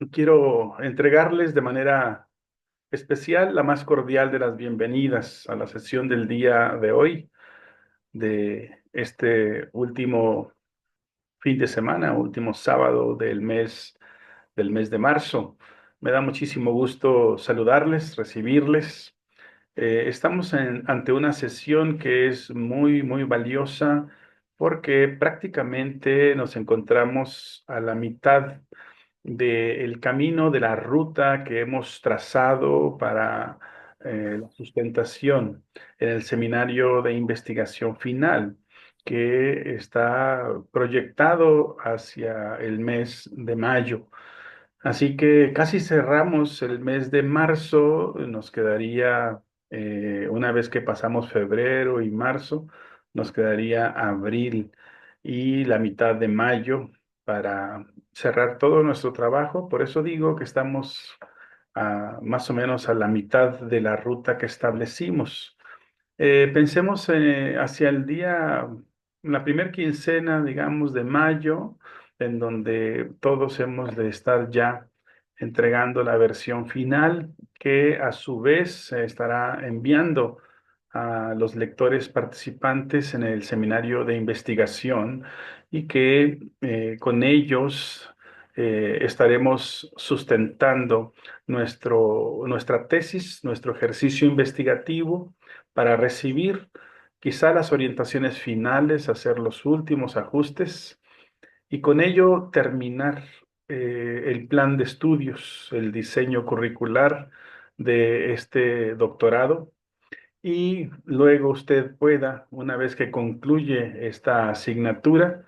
quiero entregarles de manera especial la más cordial de las bienvenidas a la sesión del día de hoy, de este último fin de semana, último sábado del mes de marzo. Me da muchísimo gusto saludarles, recibirles. Estamos ante una sesión que es muy, muy valiosa porque prácticamente nos encontramos a la mitad del camino, de la ruta que hemos trazado para la sustentación en el seminario de investigación final, que está proyectado hacia el mes de mayo. Así que casi cerramos el mes de marzo, nos quedaría, una vez que pasamos febrero y marzo, nos quedaría abril y la mitad de mayo para cerrar todo nuestro trabajo. Por eso digo que estamos más o menos a la mitad de la ruta que establecimos. Pensemos hacia el día, la primera quincena, digamos, de mayo, en donde todos hemos de estar ya entregando la versión final, que a su vez se estará enviando a los lectores participantes en el seminario de investigación y que con ellos estaremos sustentando nuestra tesis, nuestro ejercicio investigativo para recibir quizá las orientaciones finales, hacer los últimos ajustes y con ello terminar el plan de estudios, el diseño curricular de este doctorado. Y luego usted pueda, una vez que concluye esta asignatura,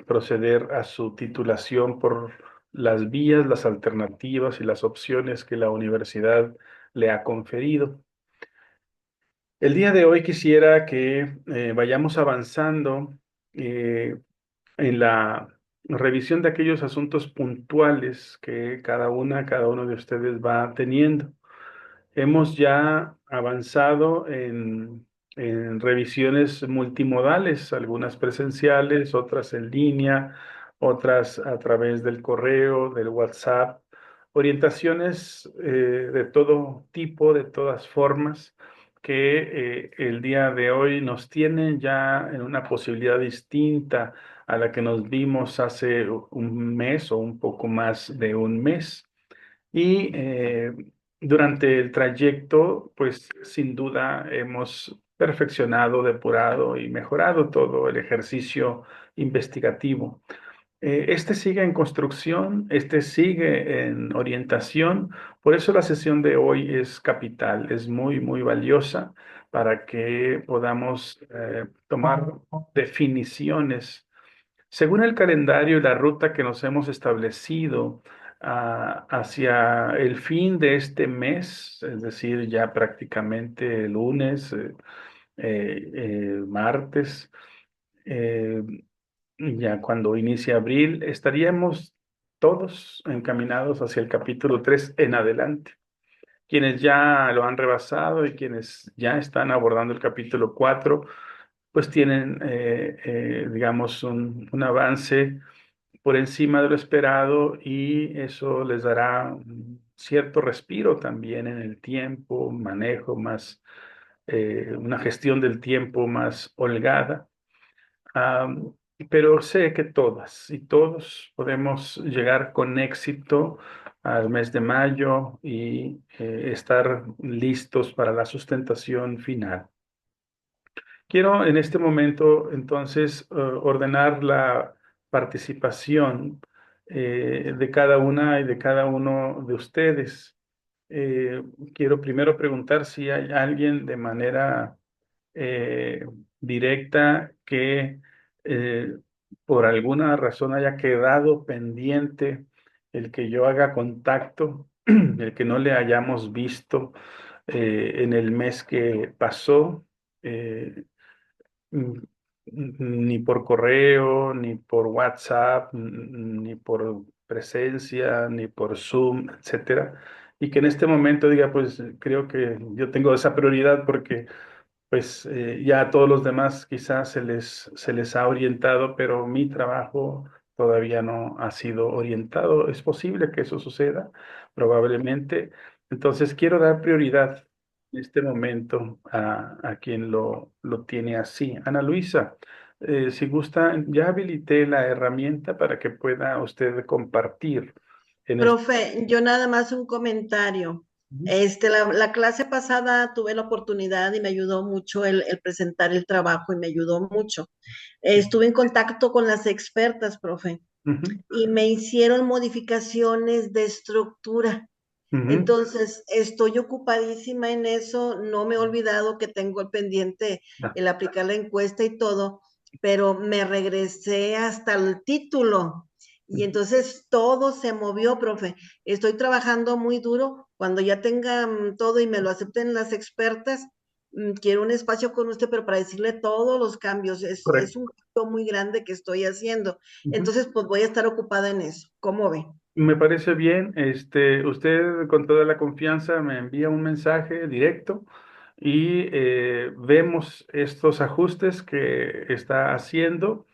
proceder a su titulación por las vías, las alternativas y las opciones que la universidad le ha conferido. El día de hoy quisiera que vayamos avanzando eh, en la revisión de aquellos asuntos puntuales que cada uno de ustedes va teniendo. Hemos ya avanzado en revisiones multimodales, algunas presenciales, otras en línea, otras a través del correo, del WhatsApp, orientaciones de todo tipo, de todas formas, que el día de hoy nos tienen ya en una posibilidad distinta a la que nos vimos hace un mes o un poco más de un mes. Y durante el trayecto, pues sin duda hemos perfeccionado, depurado y mejorado todo el ejercicio investigativo. Este sigue en construcción, este sigue en orientación, por eso la sesión de hoy es capital, es muy, muy valiosa para que podamos tomar definiciones según el calendario y la ruta que nos hemos establecido hacia el fin de este mes, es decir, ya prácticamente lunes, martes, eh, ya cuando inicie abril, estaríamos todos encaminados hacia el capítulo 3 en adelante. Quienes ya lo han rebasado y quienes ya están abordando el capítulo 4 pues tienen, digamos, un avance por encima de lo esperado y eso les dará un cierto respiro también en el tiempo, manejo más, una gestión del tiempo más holgada. Am, pero sé que todas y todos podemos llegar con éxito al mes de mayo y estar listos para la sustentación final. Quiero en este momento entonces ordenar la participación de cada una y de cada uno de ustedes. Eh, Quiero primero preguntar si hay alguien de manera eh, directa que eh, por alguna razón haya quedado pendiente el que yo haga contacto, el que no le hayamos visto en el mes que pasó. eh, mm, Ni por correo, ni por WhatsApp, ni por presencia, ni por Zoom, etcétera. Y que en este momento diga, pues creo que yo tengo esa prioridad porque pues ya a todos los demás quizás se les ha orientado, pero mi trabajo todavía no ha sido orientado. Es posible que eso suceda, probablemente. Entonces, quiero dar prioridad en este momento a quien lo tiene así. Ana Luisa, si gusta, ya habilité la herramienta para que pueda usted compartir en este. Profe, yo nada más un comentario. La clase pasada tuve la oportunidad y me ayudó mucho el presentar el trabajo y me ayudó mucho. Estuve en contacto con las expertas, profe, Ujú, y me hicieron modificaciones de estructura. ujú. Entonces, estoy ocupadísima en eso, no me he olvidado que tengo el pendiente Ya, el aplicar la encuesta y todo, pero me regresé hasta el título y ujú. entonces todo se movió, profe. Estoy trabajando muy duro. Cuando ya tenga todo y me lo acepten las expertas, quiero un espacio con usted, pero para decirle todos los cambios. Es Correcto. un cambio muy grande que estoy haciendo. Ujú. Entonces, pues voy a estar ocupada en eso. ¿Cómo ve? Me parece bien. Usted con toda la confianza me envía un mensaje directo y vemos estos ajustes que está haciendo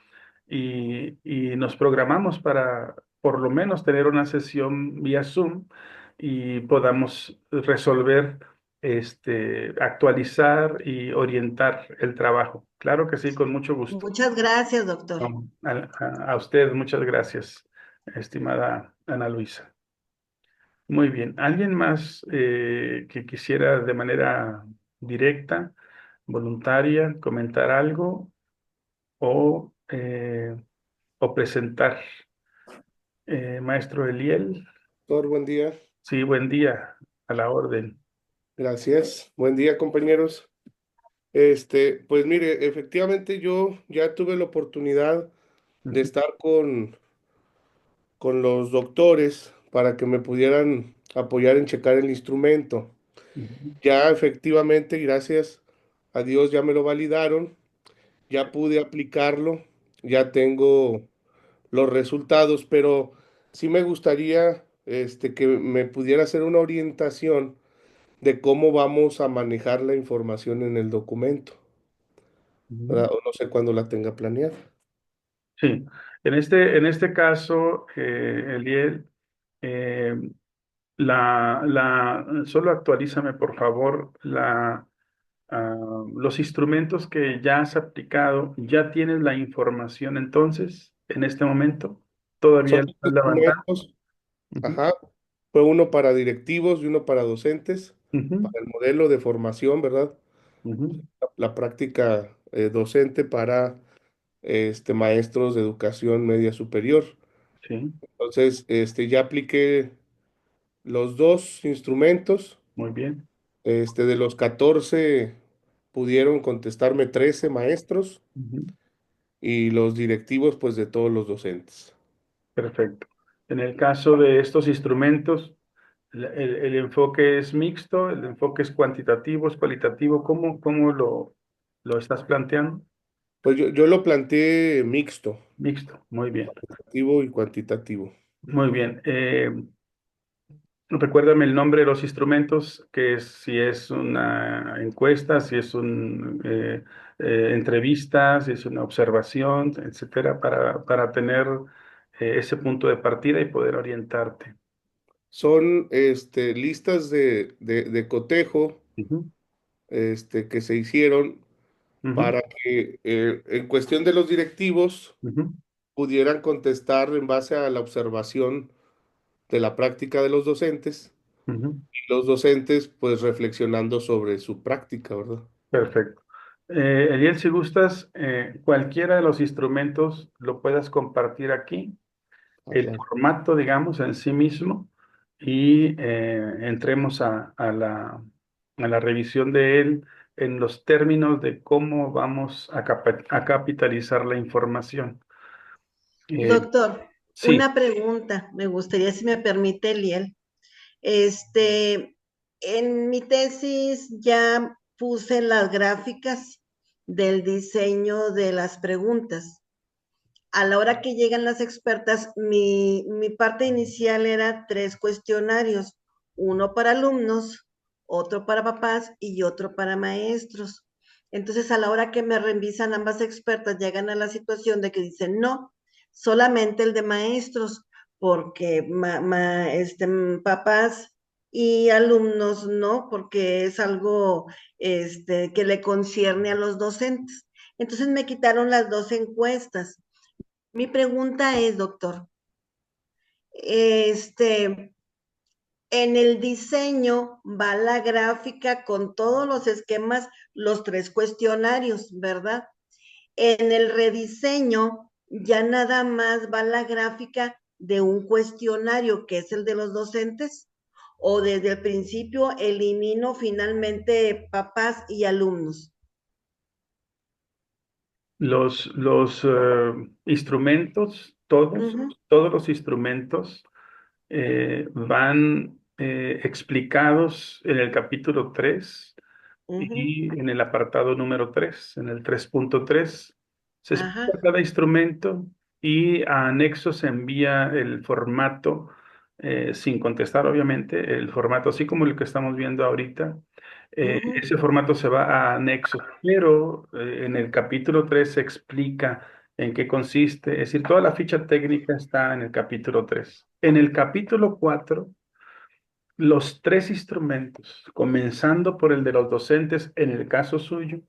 y nos programamos para por lo menos tener una sesión vía Zoom y podamos resolver, actualizar y orientar el trabajo. Claro que sí, con mucho gusto. Muchas gracias, doctor. No, a usted, muchas gracias, estimada Ana Luisa. Muy bien. ¿Alguien más que quisiera de manera directa, voluntaria, comentar algo o, o presentar? Maestro Eliel, Doctor, buen día. sí, buen día, a la orden. Gracias. Buen día, compañeros. Pues mire, efectivamente yo ya tuve la oportunidad de Ujú, estar con los doctores para que me pudieran apoyar en checar el instrumento. ujú, Ya efectivamente, gracias a Dios, ya me lo validaron, ya pude aplicarlo, ya tengo los resultados, pero sí me gustaría que me pudiera hacer una orientación de cómo vamos a manejar la información en el documento, ujú. ¿verdad? O no sé cuándo la tenga planeada. Sí, en este caso, Eliel, eh, solo actualízame, por favor, los instrumentos que ya has aplicado. ¿Ya tienes la información entonces, en este momento? ¿Todavía Son la dos estás levantando? instrumentos, Ujú, ajá, fue uno para directivos y uno para docentes, ujú, para el modelo de formación, ¿verdad? ujú. La práctica docente para maestros de educación media superior. Sí, Entonces, ya apliqué los dos instrumentos. muy bien. De los 14 pudieron contestarme 13 maestros Ujú. y los directivos, pues de todos los docentes. Perfecto. En el caso de estos instrumentos, el enfoque es mixto, el enfoque es cuantitativo, es cualitativo. ¿Cómo lo estás planteando? Pues yo lo planteé mixto, Mixto, muy bien. cualitativo y cuantitativo. Muy bien. Recuérdame el nombre de los instrumentos, que es, si es una encuesta, si es un entrevista, si es una observación, etcétera, para tener ese punto de partida y poder orientarte. Son listas de cotejo Ujú, que se hicieron ujú, para que en cuestión de los directivos ujú, pudieran contestar en base a la observación de la práctica de los docentes ujú. y los docentes pues reflexionando sobre su práctica, ¿verdad? Perfecto. Eliel, si gustas, cualquiera de los instrumentos lo puedas compartir aquí, Ah, el claro. formato, digamos, en sí mismo, y entremos a la revisión de él en los términos de cómo vamos a capitalizar la información. Eh, Doctor, sí. una pregunta, me gustaría si me permite, Liel. Este, en mi tesis ya puse las gráficas del diseño de las preguntas. A la hora que llegan las expertas, mi parte inicial era tres cuestionarios, uno para alumnos, otro para papás y otro para maestros. Entonces, a la hora que me revisan ambas expertas, llegan a la situación de que dicen, no, solamente el de maestros, porque papás y alumnos no, porque es algo que le concierne a los docentes. Entonces me quitaron las dos encuestas. Mi pregunta es, doctor, este, en el diseño va la gráfica con todos los esquemas, los tres cuestionarios, ¿verdad? En el rediseño ya nada más va la gráfica de un cuestionario, que es el de los docentes, o desde el principio elimino finalmente papás y alumnos. Los instrumentos, Ujú, todos los instrumentos van explicados en el capítulo 3 ujú, y en el apartado número 3, en el 3.3, se explica ajá, cada instrumento y a anexo se envía el formato, sin contestar obviamente, el formato así como el que estamos viendo ahorita. ujú, Ese formato se va a anexo, pero en el capítulo 3 se explica en qué consiste, es decir, toda la ficha técnica está en el capítulo 3. En el capítulo 4 los tres instrumentos, comenzando por el de los docentes, en el caso suyo,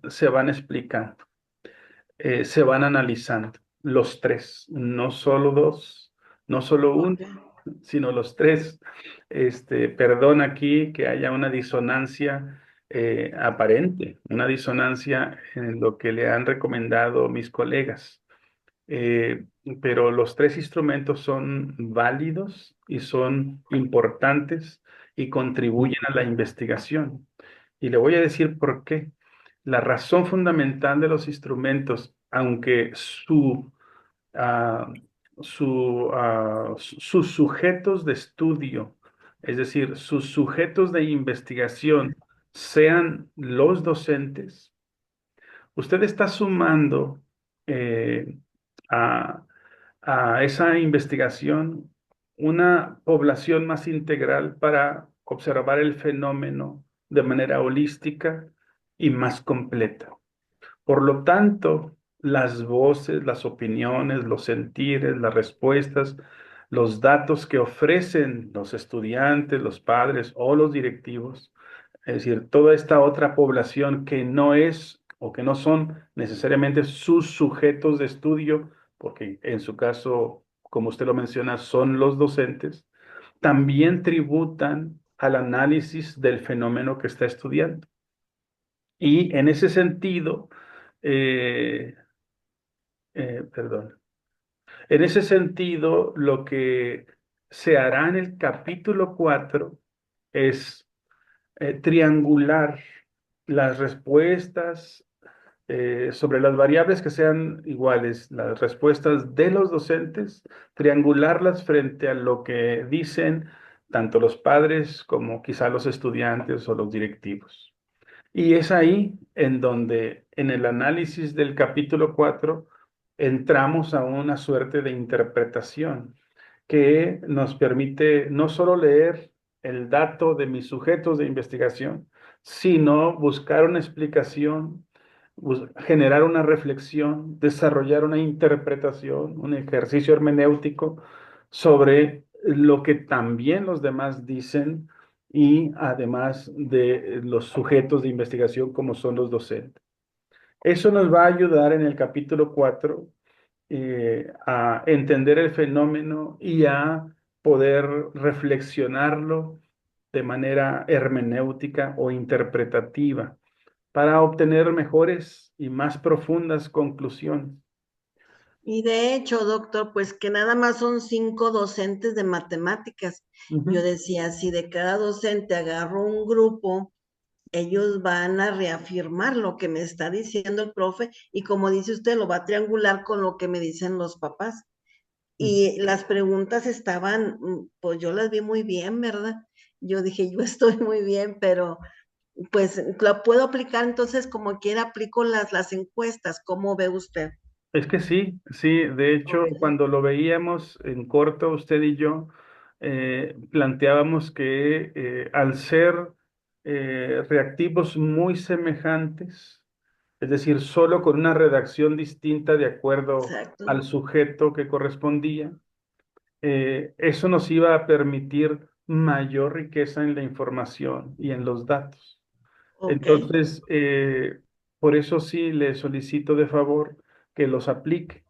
se van explicando, se van analizando los tres, no solo dos, no solo uno, ok, sino los tres. Perdón aquí que haya una disonancia aparente, una disonancia en lo que le han recomendado mis colegas. Eh, pero los tres instrumentos son válidos y son importantes y contribuyen a la investigación. Y le voy a decir por qué. La razón fundamental de los instrumentos, aunque ah, sus sujetos de estudio, es decir, sus sujetos de investigación sean los docentes, usted está sumando eh, a, a esa investigación una población más integral para observar el fenómeno de manera holística y más completa. Por lo tanto, las voces, las opiniones, los sentires, las respuestas, los datos que ofrecen los estudiantes, los padres o los directivos, es decir, toda esta otra población que no es o que no son necesariamente sus sujetos de estudio, porque en su caso, como usted lo menciona, son los docentes, también tributan al análisis del fenómeno que está estudiando. Y en ese sentido, eh, perdón, en ese sentido, lo que se hará en el capítulo 4 es triangular las respuestas sobre las variables que sean iguales, las respuestas de los docentes, triangularlas frente a lo que dicen tanto los padres como quizá los estudiantes o los directivos. Y es ahí en donde en el análisis del capítulo 4 entramos a una suerte de interpretación que nos permite no solo leer el dato de mis sujetos de investigación, sino buscar una explicación, generar una reflexión, desarrollar una interpretación, un ejercicio hermenéutico sobre lo que también los demás dicen y además de los sujetos de investigación como son los docentes. Eso nos va a ayudar en el capítulo 4 a entender el fenómeno y a poder reflexionarlo de manera hermenéutica o interpretativa para obtener mejores y más profundas conclusiones. y de hecho, doctor, pues que nada más son 5 docentes de matemáticas. Yo Ujú. decía, si de cada docente agarro un grupo, ellos van a reafirmar lo que me está diciendo el profe y como dice usted, lo va a triangular con lo que me dicen los papás. Y las preguntas estaban, pues yo las vi muy bien, ¿verdad? Yo dije, yo estoy muy bien, pero pues lo puedo aplicar entonces como quiera, aplico las encuestas. ¿Cómo ve usted? Es que sí, sí, de hecho, Ok. cuando lo veíamos en corto, usted y yo, planteábamos que al ser reactivos muy semejantes, es decir, solo con una redacción distinta de acuerdo exacto. al sujeto que correspondía. Eso nos iba a permitir mayor riqueza en la información y en los datos. Ok, Entonces, por eso sí le solicito de favor que los aplique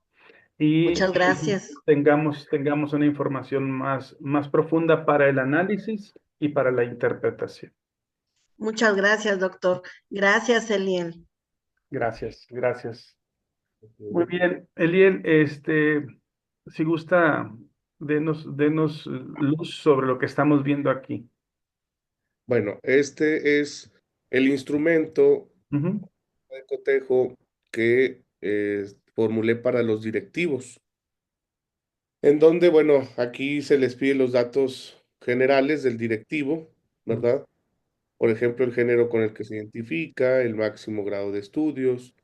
y muchas gracias. tengamos una información más profunda para el análisis y para la interpretación. Muchas gracias, doctor. Gracias, Eliel. Gracias, gracias. Muy Ok. bien, Eliel, si gusta, denos luz sobre lo que estamos viendo aquí. Bueno, este es el instrumento Ujú, de cotejo que formulé para los directivos, en donde, bueno, aquí se les pide los datos generales del directivo, ¿verdad? Por ejemplo, el género con el que se identifica, el máximo grado de estudios,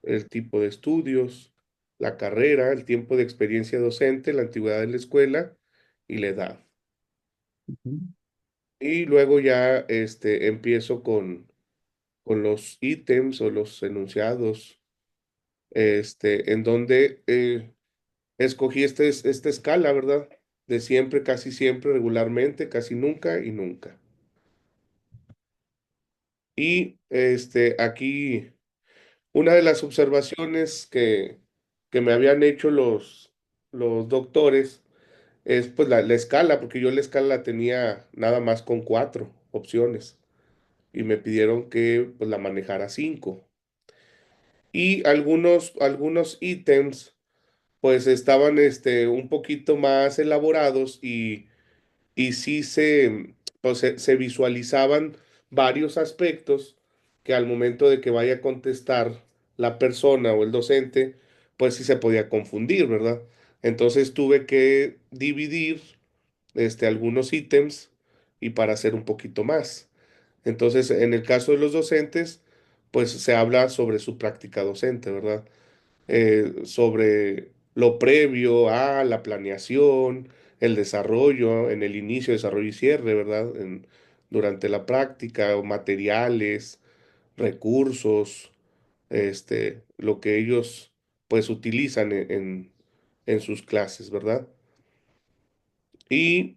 el tipo de estudios, la carrera, el tiempo de experiencia docente, la antigüedad de la escuela y la edad. ujú. Y luego ya empiezo con los ítems o los enunciados, en donde escogí esta escala, ¿verdad? De siempre, casi siempre, regularmente, casi nunca y nunca. Y aquí una de las observaciones que me habían hecho los doctores es pues la escala, porque yo la escala la tenía nada más con 4 opciones y me pidieron que pues, la manejara 5. Y algunos ítems pues estaban un poquito más elaborados y sí pues, se visualizaban varios aspectos que al momento de que vaya a contestar la persona o el docente, pues sí se podía confundir, ¿verdad? Entonces tuve que dividir algunos ítems y para hacer un poquito más. Entonces, en el caso de los docentes, pues se habla sobre su práctica docente, ¿verdad? Sobre lo previo a la planeación, el desarrollo, en el inicio, desarrollo y cierre, ¿verdad? Durante la práctica, o materiales, recursos, lo que ellos pues utilizan en sus clases, ¿verdad? Y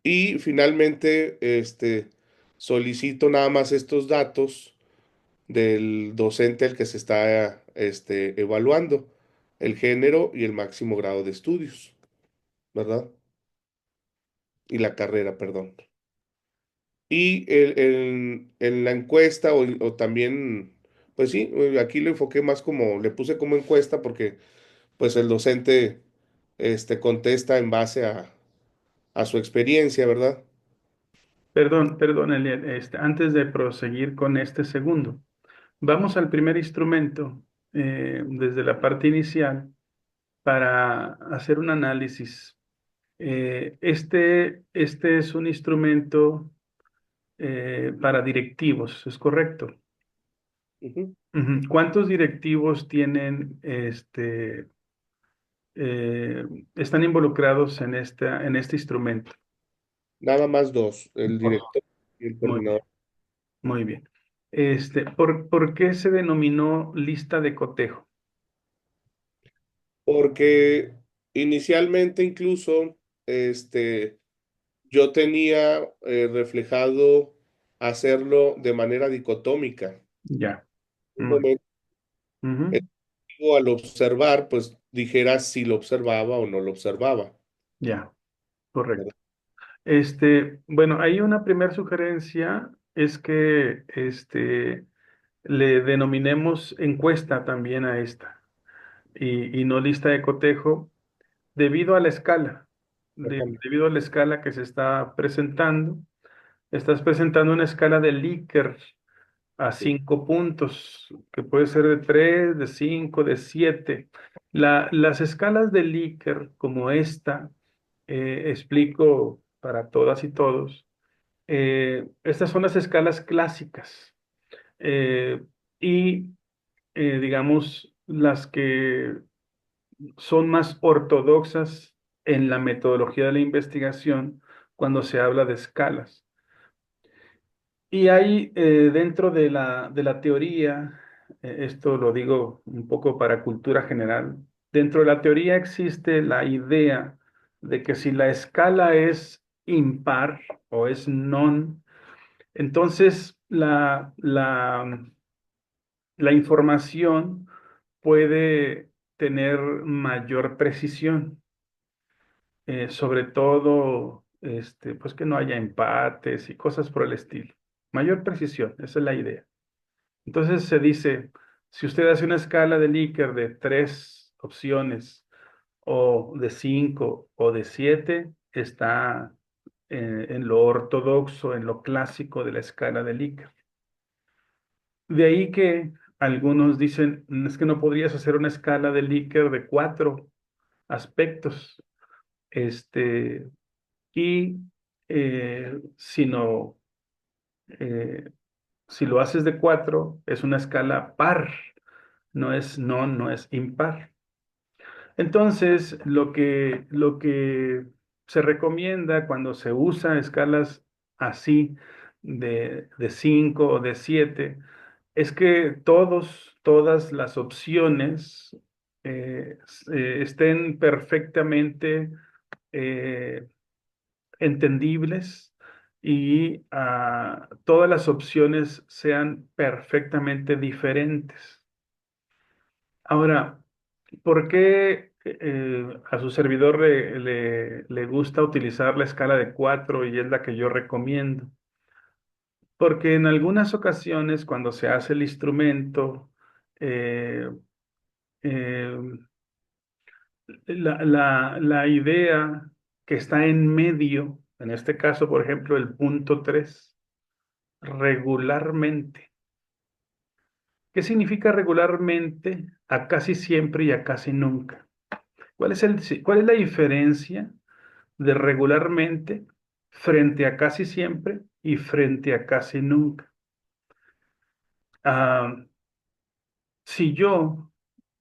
y finalmente, solicito nada más estos datos del docente al que se está evaluando, el género y el máximo grado de estudios, ¿verdad? Y la carrera, perdón. Y en la encuesta o también, pues sí, aquí lo enfoqué más como, le puse como encuesta porque pues el docente contesta en base a su experiencia, ¿verdad? Perdón, Eliel, antes de proseguir con este segundo, vamos al primer instrumento desde la parte inicial para hacer un análisis. Este es un instrumento para directivos, ¿es correcto? Ujú. Ujú. ¿Cuántos directivos tienen, están involucrados en este instrumento? Nada más dos, el Oh, director y el muy bien, coordinador. muy bien. ¿Por qué se denominó lista de cotejo? Porque inicialmente incluso, este, yo tenía reflejado hacerlo de manera dicotómica. Ya, Un muy, momento ujú, al observar, pues dijera si lo observaba o no lo observaba, ya, ¿verdad? correcto. Bueno, hay una primera sugerencia, es que le denominemos encuesta también a esta y no lista de cotejo debido a la escala, Exactamente. debido a la escala que se está presentando. Estás presentando una escala de Likert a Sí. 5 puntos, que puede ser de 3, de 5, de 7. Las escalas de Likert, como esta, explico para todas y todos, estas son las escalas clásicas eh, y, digamos, las que son más ortodoxas en la metodología de la investigación cuando se habla de escalas. Y hay dentro de la teoría, esto lo digo un poco para cultura general, dentro de la teoría existe la idea de que si la escala es impar o es non, entonces la información puede tener mayor precisión, sobre todo, pues que no haya empates y cosas por el estilo. Mayor precisión, esa es la idea. Entonces se dice, si usted hace una escala de Likert de 3 opciones, o de 5 o de 7, está en lo ortodoxo, en lo clásico de la escala de Likert. De ahí que algunos dicen, es que no podrías hacer una escala de Likert de 4 aspectos, este, y sino, eh, si lo haces de 4, es una escala par, no es impar. Entonces, lo que se recomienda cuando se usa escalas así de 5 o de 7 es que todas las opciones estén perfectamente eh, entendibles y todas las opciones sean perfectamente diferentes. Ahora, ¿por qué a su servidor le gusta utilizar la escala de 4 y es la que yo recomiendo? Porque en algunas ocasiones, cuando se hace el instrumento, eh, eh, la idea que está en medio, en este caso, por ejemplo, el punto 3 regularmente. ¿Qué significa regularmente? A casi siempre y a casi nunca. ¿Cuál es la diferencia de regularmente frente a casi siempre y frente a casi nunca? Ah, si yo,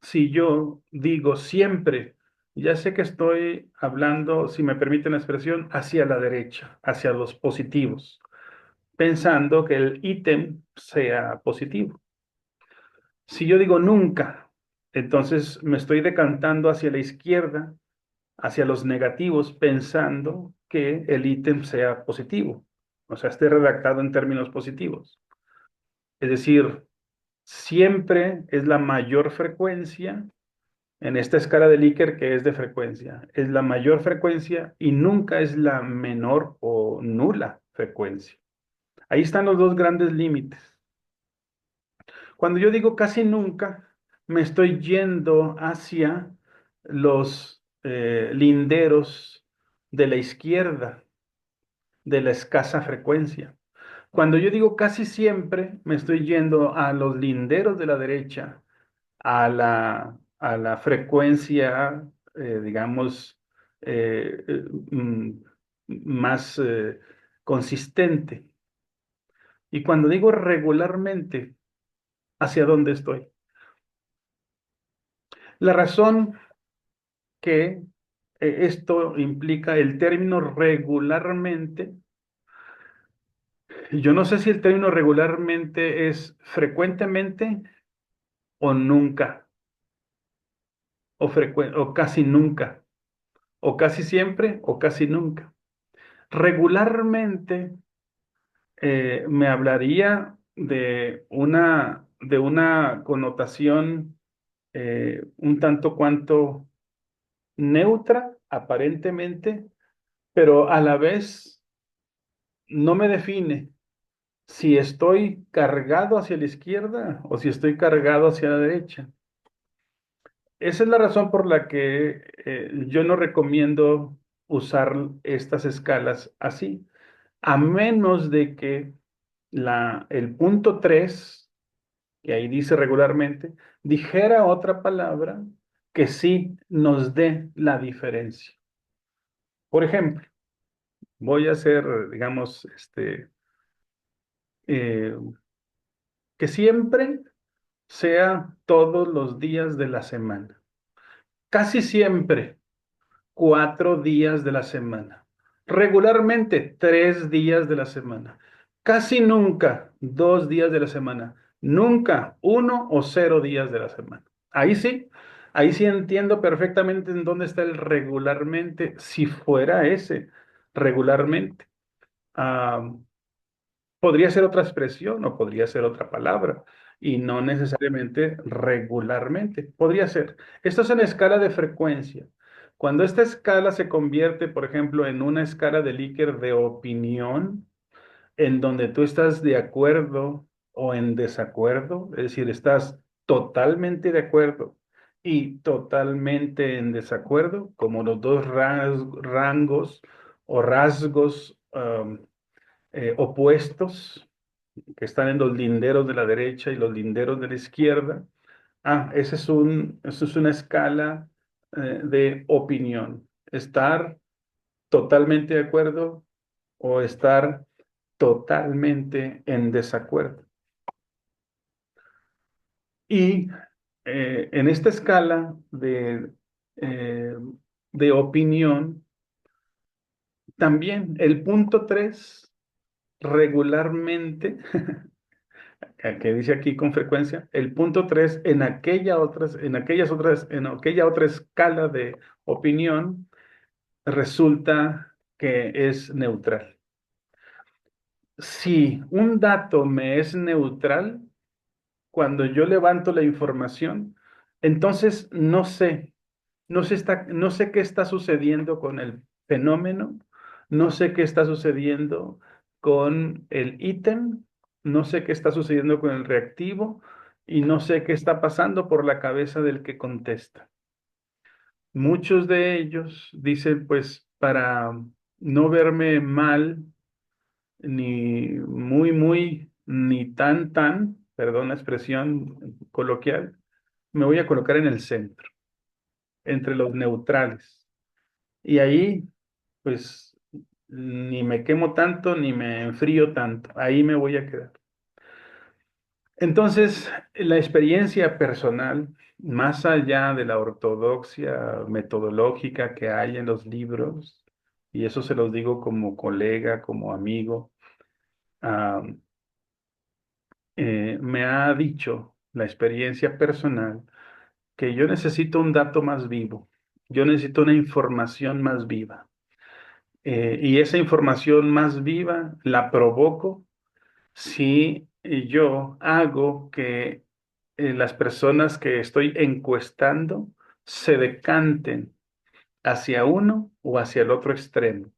si yo digo siempre, ya sé que estoy hablando, si me permiten la expresión, hacia la derecha, hacia los positivos, pensando que el ítem sea positivo. Si yo digo nunca, entonces me estoy decantando hacia la izquierda, hacia los negativos, pensando que el ítem sea positivo, o sea, esté redactado en términos positivos. Es decir, siempre es la mayor frecuencia en esta escala de Likert, que es de frecuencia. Es la mayor frecuencia y nunca es la menor o nula frecuencia. Ahí están los dos grandes límites. Cuando yo digo casi nunca, me estoy yendo hacia los linderos de la izquierda, de la escasa frecuencia. Cuando yo digo casi siempre, me estoy yendo a los linderos de la derecha, a la frecuencia, digamos, más consistente. Y cuando digo regularmente, ¿hacia dónde estoy? La razón que esto implica el término regularmente, yo no sé si el término regularmente es frecuentemente o nunca, o casi nunca, o casi siempre o casi nunca. Regularmente me hablaría de una connotación un tanto cuanto neutra, aparentemente, pero a la vez no me define si estoy cargado hacia la izquierda o si estoy cargado hacia la derecha. Esa es la razón por la que yo no recomiendo usar estas escalas así, a menos de que el punto 3, que ahí dice regularmente, dijera otra palabra que sí nos dé la diferencia. Por ejemplo, voy a hacer, digamos, eh, que siempre sea todos los días de la semana. Casi siempre 4 días de la semana. Regularmente 3 días de la semana. Casi nunca 2 días de la semana, nunca 1 o 0 días de la semana. Ahí sí entiendo perfectamente en dónde está el regularmente, si fuera ese regularmente. Ah, podría ser otra expresión o podría ser otra palabra y no necesariamente regularmente. Podría ser. Esto es en escala de frecuencia. Cuando esta escala se convierte, por ejemplo, en una escala de Likert de opinión, en donde tú estás de acuerdo o en desacuerdo, es decir, estás totalmente de acuerdo y totalmente en desacuerdo, como los dos rangos o rasgos opuestos que están en los linderos de la derecha y los linderos de la izquierda. Eso es una escala de opinión. Estar totalmente de acuerdo o estar totalmente en desacuerdo. Y en esta escala eh, de opinión, también el punto 3 regularmente, que dice aquí con frecuencia, el punto 3 en aquella otra escala de opinión resulta que es neutral. Si un dato me es neutral, cuando yo levanto la información, entonces no sé qué está sucediendo con el fenómeno, no sé qué está sucediendo con el ítem, no sé qué está sucediendo con el reactivo y no sé qué está pasando por la cabeza del que contesta. Muchos de ellos dicen, pues, para no verme mal, ni muy, ni tan, perdón la expresión coloquial, me voy a colocar en el centro, entre los neutrales. Y ahí, pues, ni me quemo tanto, ni me enfrío tanto. Ahí me voy a quedar. Entonces, la experiencia personal, más allá de la ortodoxia metodológica que hay en los libros, y eso se los digo como colega, como amigo, ah, me ha dicho la experiencia personal que yo necesito un dato más vivo, yo necesito una información más viva. Y esa información más viva la provoco si yo hago que las personas que estoy encuestando se decanten hacia uno o hacia el otro extremo,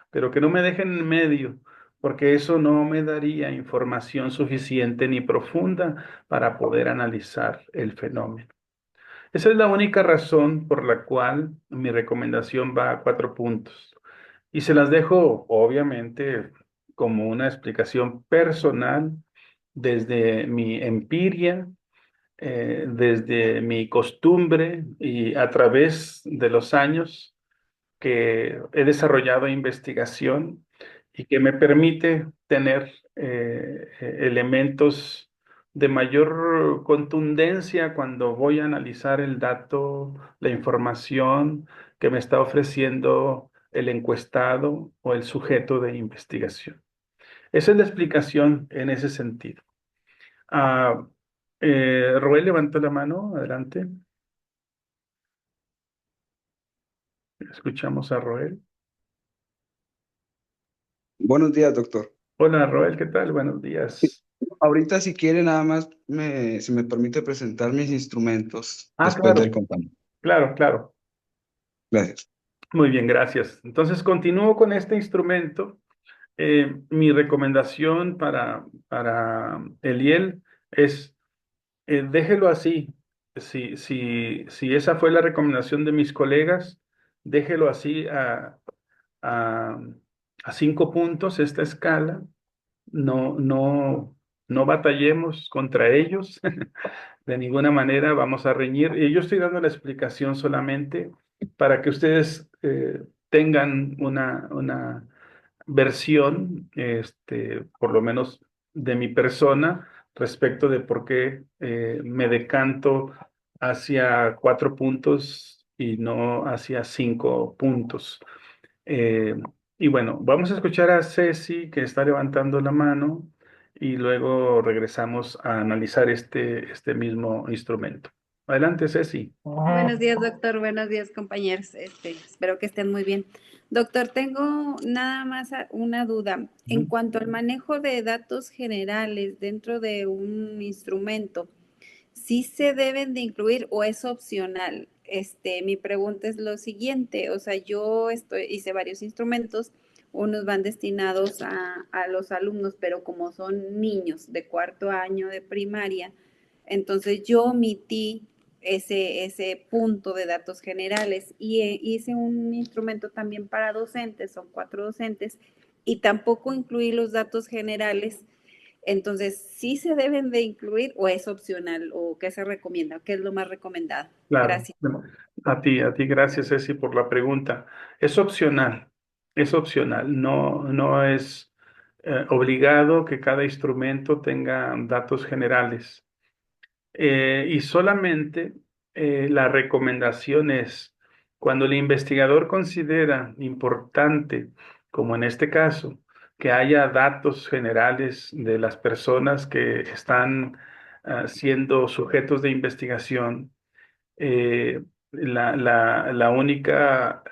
pero que no me dejen en medio, porque eso no me daría información suficiente ni profunda para poder analizar el fenómeno. Esa es la única razón por la cual mi recomendación va a 4 puntos. Y se las dejo, obviamente, como una explicación personal desde mi empiria, desde mi costumbre y a través de los años que he desarrollado investigación y que me permite tener elementos de mayor contundencia cuando voy a analizar el dato, la información que me está ofreciendo el encuestado o el sujeto de investigación. Esa es la explicación en ese sentido. Ah, Roel levantó la mano, adelante. Escuchamos a Roel. Buenos días, doctor. Hola, Roel, ¿qué tal? Buenos días. Ahorita, si quiere, nada más si me permite presentar mis instrumentos después del Claro, compañero. claro. Gracias. Muy bien, gracias. Entonces, continúo con este instrumento. Mi recomendación para Eliel es déjelo así. Si esa fue la recomendación de mis colegas, déjelo así a, a 5 puntos esta escala. No batallemos contra ellos. De ninguna manera vamos a reñir. Y yo estoy dando la explicación solamente para que ustedes tengan una versión, por lo menos de mi persona, respecto de por qué me decanto hacia 4 puntos y no hacia 5 puntos. Eh, Y bueno, vamos a escuchar a Ceci que está levantando la mano y luego regresamos a analizar este mismo instrumento. Adelante, Ceci. Buenos días, doctor. Buenos días, compañeros. Espero que estén muy bien. Doctor, tengo nada más una duda. En Ujú. cuanto al manejo de datos generales dentro de un instrumento, ¿sí se deben de incluir o es opcional? Mi pregunta es lo siguiente, o sea, hice varios instrumentos, unos van destinados a los alumnos, pero como son niños de cuarto año de primaria, entonces yo omití ese punto de datos generales y hice un instrumento también para docentes, son 4 docentes, y tampoco incluí los datos generales. Entonces, ¿sí se deben de incluir o es opcional o qué se recomienda? ¿Qué es lo más recomendado? Claro. Gracias. A ti, gracias, Ceci, por la pregunta. Es opcional, no es obligado que cada instrumento tenga datos generales. Y solamente la recomendación es cuando el investigador considera importante, como en este caso, que haya datos generales de las personas que están siendo sujetos de investigación. La única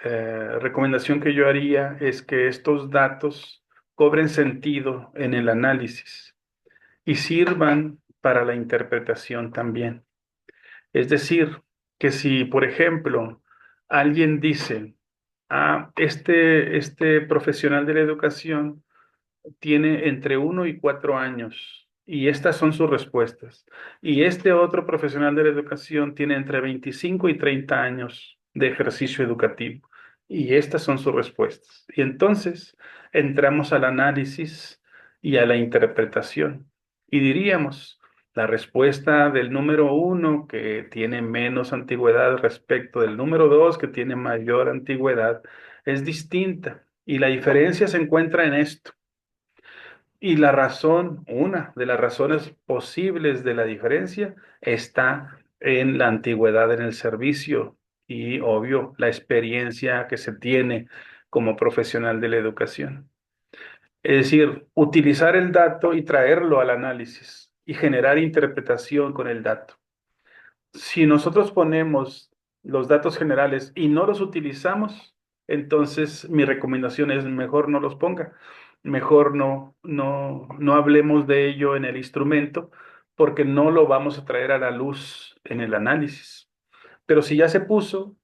recomendación que yo haría es que estos datos cobren sentido en el análisis y sirvan para la interpretación también. Es decir, que si, por ejemplo, alguien dice, este profesional de la educación tiene entre 1 y 4 años y estas son sus respuestas. Y este otro profesional de la educación tiene entre 25 y 30 años de ejercicio educativo y estas son sus respuestas. Y entonces entramos al análisis y a la interpretación y diríamos, la respuesta del número 1 que tiene menos antigüedad respecto del número 2 que tiene mayor antigüedad es distinta y la diferencia se encuentra en esto. Y la razón, una de las razones posibles de la diferencia está en la antigüedad en el servicio y, obvio, la experiencia que se tiene como profesional de la educación. Es decir, utilizar el dato y traerlo al análisis y generar interpretación con el dato. Si nosotros ponemos los datos generales y no los utilizamos, entonces mi recomendación es mejor no los ponga, mejor no hablemos de ello en el instrumento porque no lo vamos a traer a la luz en el análisis. Pero si ya se puso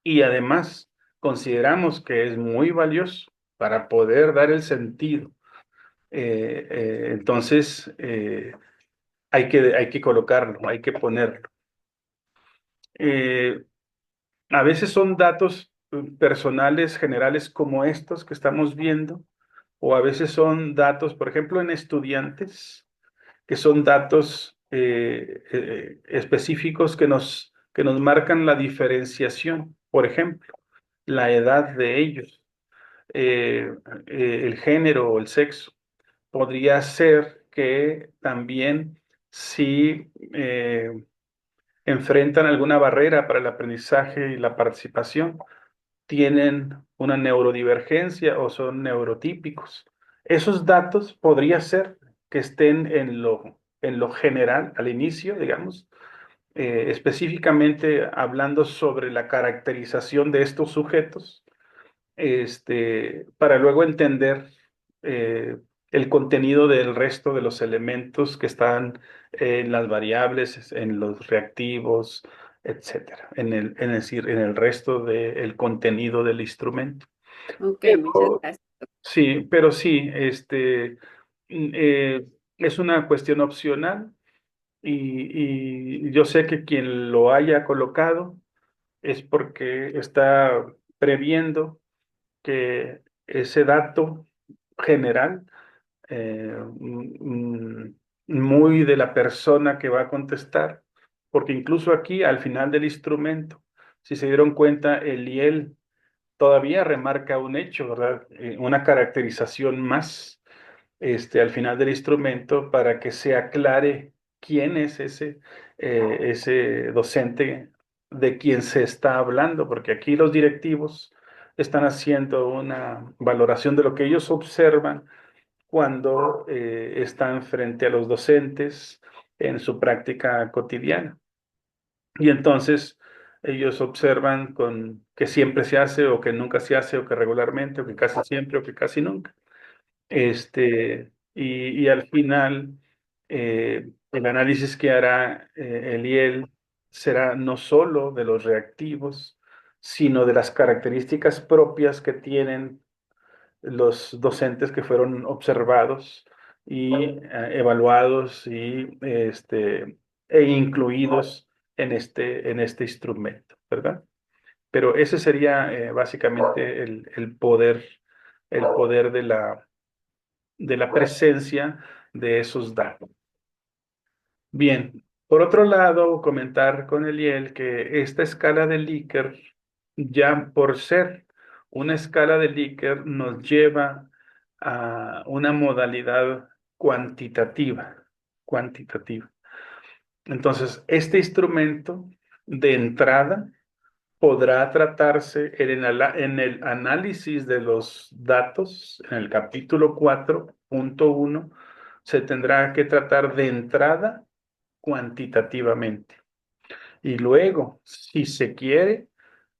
y además consideramos que es muy valioso para poder dar el sentido, entonces hay que colocarlo, hay que ponerlo. Eh, A veces son datos personales generales como estos que estamos viendo, o a veces son datos, por ejemplo, en estudiantes, que son datos específicos que nos marcan la diferenciación. Por ejemplo, la edad de ellos, eh, el género o el sexo. Podría ser que también si enfrentan alguna barrera para el aprendizaje y la participación, tienen una neurodivergencia o son neurotípicos. Esos datos podría ser que estén en lo general, al inicio, digamos, específicamente hablando sobre la caracterización de estos sujetos, para luego entender eh, el contenido del resto de los elementos que están en las variables, en los reactivos, etcétera, en el resto del contenido del instrumento. Ok, muchas Pero, gracias. sí, pero sí, mm, eh, es una cuestión opcional y yo sé que quien lo haya colocado es porque está previendo que ese dato general, muy de la persona que va a contestar, porque incluso aquí al final del instrumento, si se dieron cuenta, el y él todavía remarca un hecho, ¿verdad? Una caracterización más al final del instrumento para que se aclare quién es ese docente de quien se está hablando, porque aquí los directivos están haciendo una valoración de lo que ellos observan cuando están frente a los docentes en su práctica cotidiana. Y entonces ellos observan que siempre se hace o que nunca se hace o que regularmente o que casi siempre o que casi nunca. Y al final, el análisis que hará Eliel será no solo de los reactivos, sino de las características propias que tienen los docentes que fueron observados y evaluados e incluidos en este instrumento, ¿verdad? Pero ese sería básicamente el poder de la presencia de esos datos. Bien, por otro lado, comentar con Eliel que esta escala de Likert, ya por ser una escala de Likert, nos lleva a una modalidad cuantitativa, cuantitativa. Entonces, este instrumento de entrada podrá tratarse en el análisis de los datos, en el capítulo 4.1, se tendrá que tratar de entrada cuantitativamente. Y luego, si se quiere,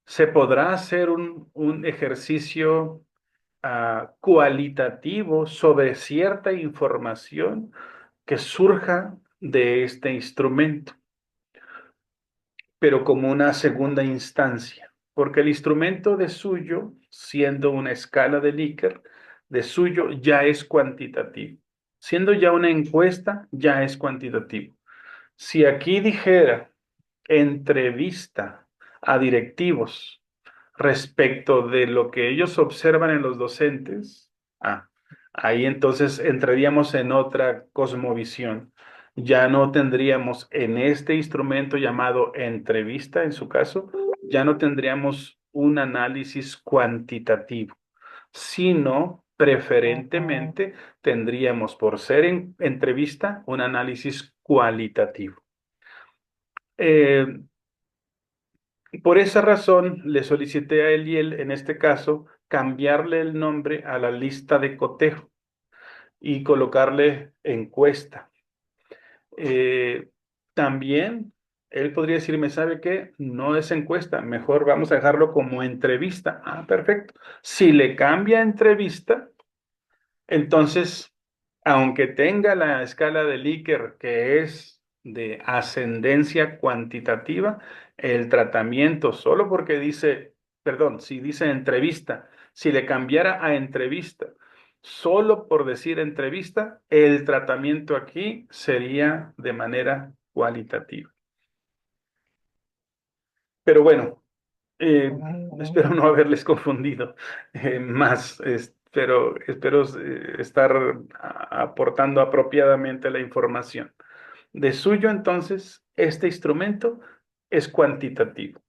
se podrá hacer un ejercicio cualitativo sobre cierta información que surja de este instrumento, pero como una segunda instancia, porque el instrumento de suyo, siendo una escala de Likert, de suyo ya es cuantitativo. Siendo ya una encuesta, ya es cuantitativo. Si aquí dijera entrevista a directivos respecto de lo que ellos observan en los docentes, ahí entonces entraríamos en otra cosmovisión. Ya no tendríamos en este instrumento llamado entrevista, en su caso, ya no tendríamos un análisis cuantitativo, sino preferentemente tendríamos, por ser entrevista, un análisis cualitativo. Por esa razón, le solicité a Eliel, en este caso, cambiarle el nombre a la lista de cotejo y colocarle encuesta. También él podría decirme, ¿sabe qué? No es encuesta, mejor vamos a dejarlo como entrevista. Perfecto. Si le cambia a entrevista, entonces, aunque tenga la escala de Likert, que es de ascendencia cuantitativa, el tratamiento, solo porque dice, perdón, si dice entrevista, si le cambiara a entrevista, solo por decir entrevista, el tratamiento aquí sería de manera cualitativa. Pero bueno, espero no haberles confundido más, espero estar aportando apropiadamente la información. De suyo, entonces, este instrumento es cuantitativo.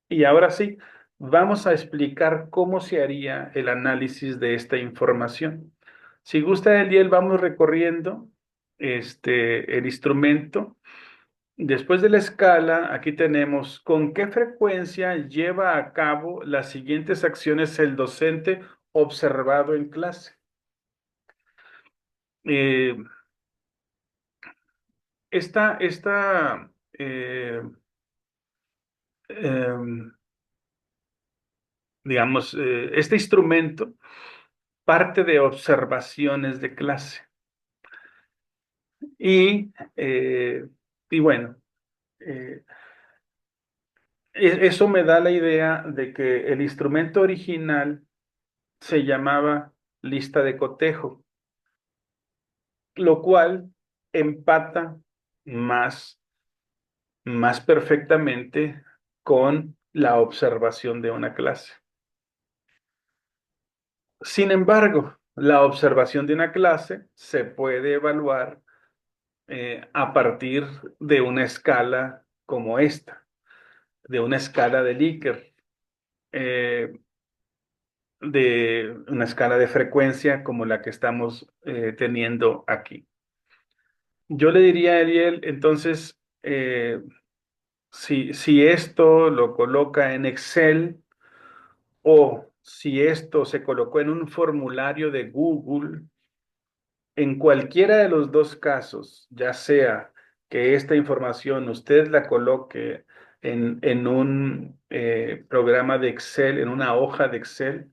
Y ahora sí, vamos a explicar cómo se haría el análisis de esta información. Si gusta, Eliel, vamos recorriendo el instrumento. Después de la escala, aquí tenemos con qué frecuencia lleva a cabo las siguientes acciones el docente observado en clase. Eh, esta, eh, em, digamos, este instrumento parte de observaciones de clase. Y, y bueno, eso me da la idea de que el instrumento original se llamaba lista de cotejo, lo cual empata más, más perfectamente con la observación de una clase. Sin embargo, la observación de una clase se puede evaluar a partir de una escala como esta, de una escala de Likert, de una escala de frecuencia como la que estamos teniendo aquí. Yo le diría a Ariel, entonces, si esto lo coloca en Excel o si esto se colocó en un formulario de Google, en cualquiera de los dos casos, ya sea que esta información usted la coloque en un programa de Excel, en una hoja de Excel,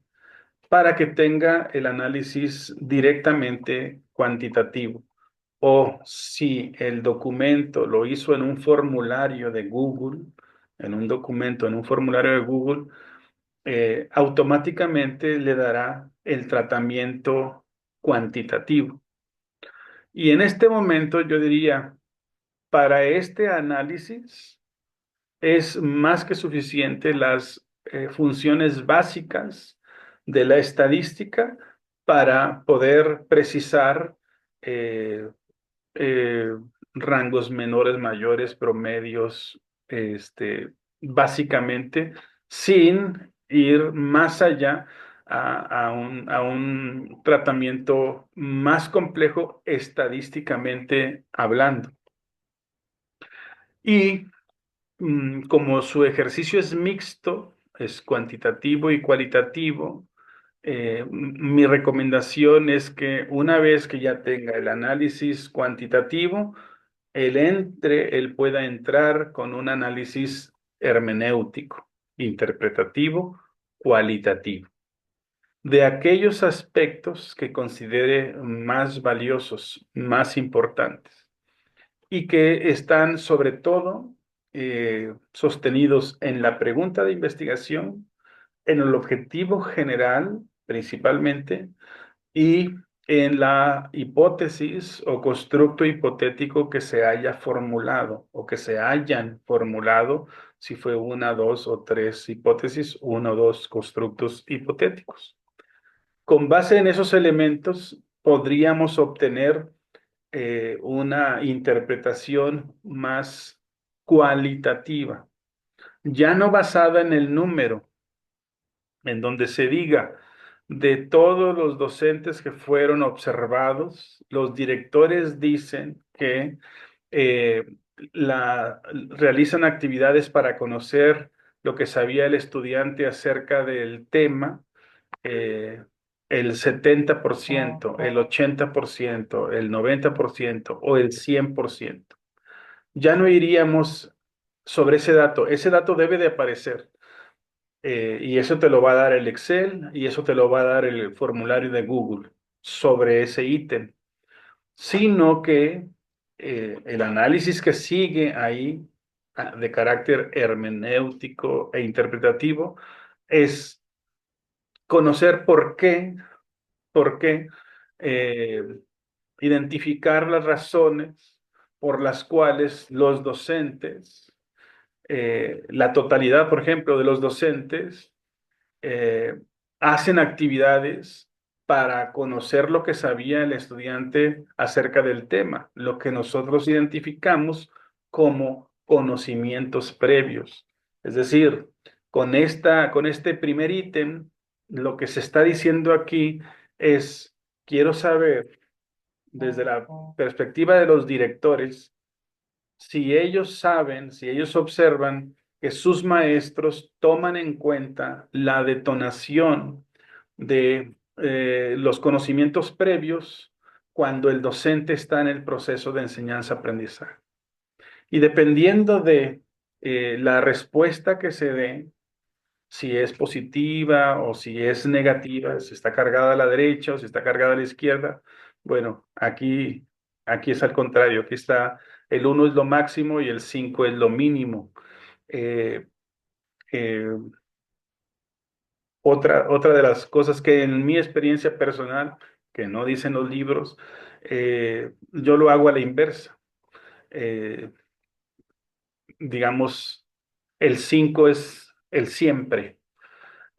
para que tenga el análisis directamente cuantitativo. O si el documento lo hizo en un formulario de Google, en un formulario de Google, automáticamente le dará el tratamiento cuantitativo. Y en este momento yo diría, para este análisis es más que suficiente las funciones básicas de la estadística para poder precisar eh, eh, rangos menores, mayores, promedios, básicamente, sin ir más allá a un tratamiento más complejo estadísticamente hablando. Y como su ejercicio es mixto, es cuantitativo y cualitativo, mi recomendación es que una vez que ya tenga el análisis cuantitativo, él pueda entrar con un análisis hermenéutico, interpretativo, cualitativo, de aquellos aspectos que considere más valiosos, más importantes, y que están sobre todo sostenidos en la pregunta de investigación, en el objetivo general principalmente, y en la hipótesis o constructo hipotético que se haya formulado o que se hayan formulado, si fue una, dos o tres hipótesis, uno o dos constructos hipotéticos. Con base en esos elementos, podríamos obtener una interpretación más cualitativa, ya no basada en el número, en donde se diga de todos los docentes que fueron observados, los directores dicen que eh, realizan actividades para conocer lo que sabía el estudiante acerca del tema, eh, el 70%, el 80%, el 90% o el 100%. Ya no iríamos sobre ese dato debe de aparecer. Y eso te lo va a dar el Excel y eso te lo va a dar el formulario de Google sobre ese ítem, sino que el análisis que sigue ahí de carácter hermenéutico e interpretativo es conocer por qué eh, identificar las razones por las cuales los docentes, la totalidad, por ejemplo, de los docentes, eh, hacen actividades para conocer lo que sabía el estudiante acerca del tema, lo que nosotros identificamos como conocimientos previos. Es decir, con este primer ítem, lo que se está diciendo aquí es, quiero saber desde la perspectiva de los directores, si ellos saben, si ellos observan que sus maestros toman en cuenta la detonación de los conocimientos previos cuando el docente está en el proceso de enseñanza-aprendizaje. Y dependiendo de la respuesta que se dé, si es positiva o si es negativa, si está cargada a la derecha o si está cargada a la izquierda. Bueno, aquí es al contrario, aquí está el 1 es lo máximo y el 5 es lo mínimo. Eh, eh, otra de las cosas que en mi experiencia personal, que no dicen los libros, yo lo hago a la inversa. Eh, digamos, el 5 es el siempre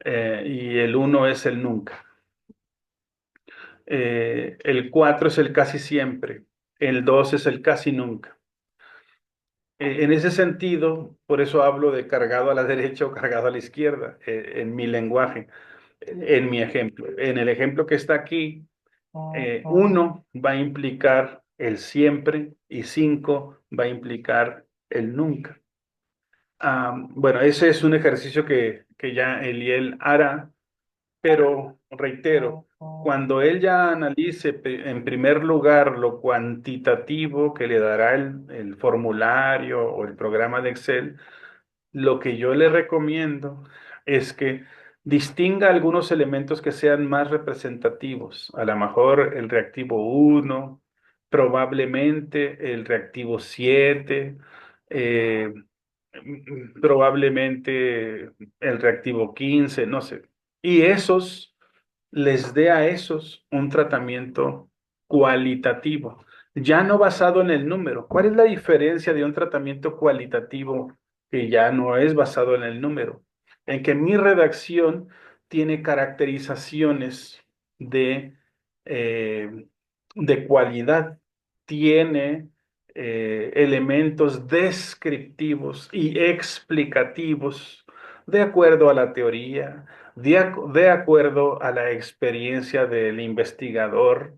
y el 1 es el nunca. El 4 es el casi siempre, el 2 es el casi nunca. En ese sentido, por eso hablo de cargado a la derecha o cargado a la izquierda, en mi lenguaje, en mi ejemplo. En el ejemplo que está aquí, 1 va a implicar el siempre y 5 va a implicar el nunca. Bueno, ese es un ejercicio que ya Eliel hará Pero reitero, cuando él ya analice en primer lugar lo cuantitativo que le dará el formulario o el programa de Excel, lo que yo le recomiendo es que distinga algunos elementos que sean más representativos. A lo mejor el reactivo 1, probablemente el reactivo 7, eh, probablemente el reactivo 15, no sé. Y esos les dé a esos un tratamiento cualitativo, ya no basado en el número. ¿Cuál es la diferencia de un tratamiento cualitativo que ya no es basado en el número? En que mi redacción tiene caracterizaciones eh, de cualidad, tiene elementos descriptivos y explicativos de acuerdo a la teoría, de acuerdo a la experiencia del investigador,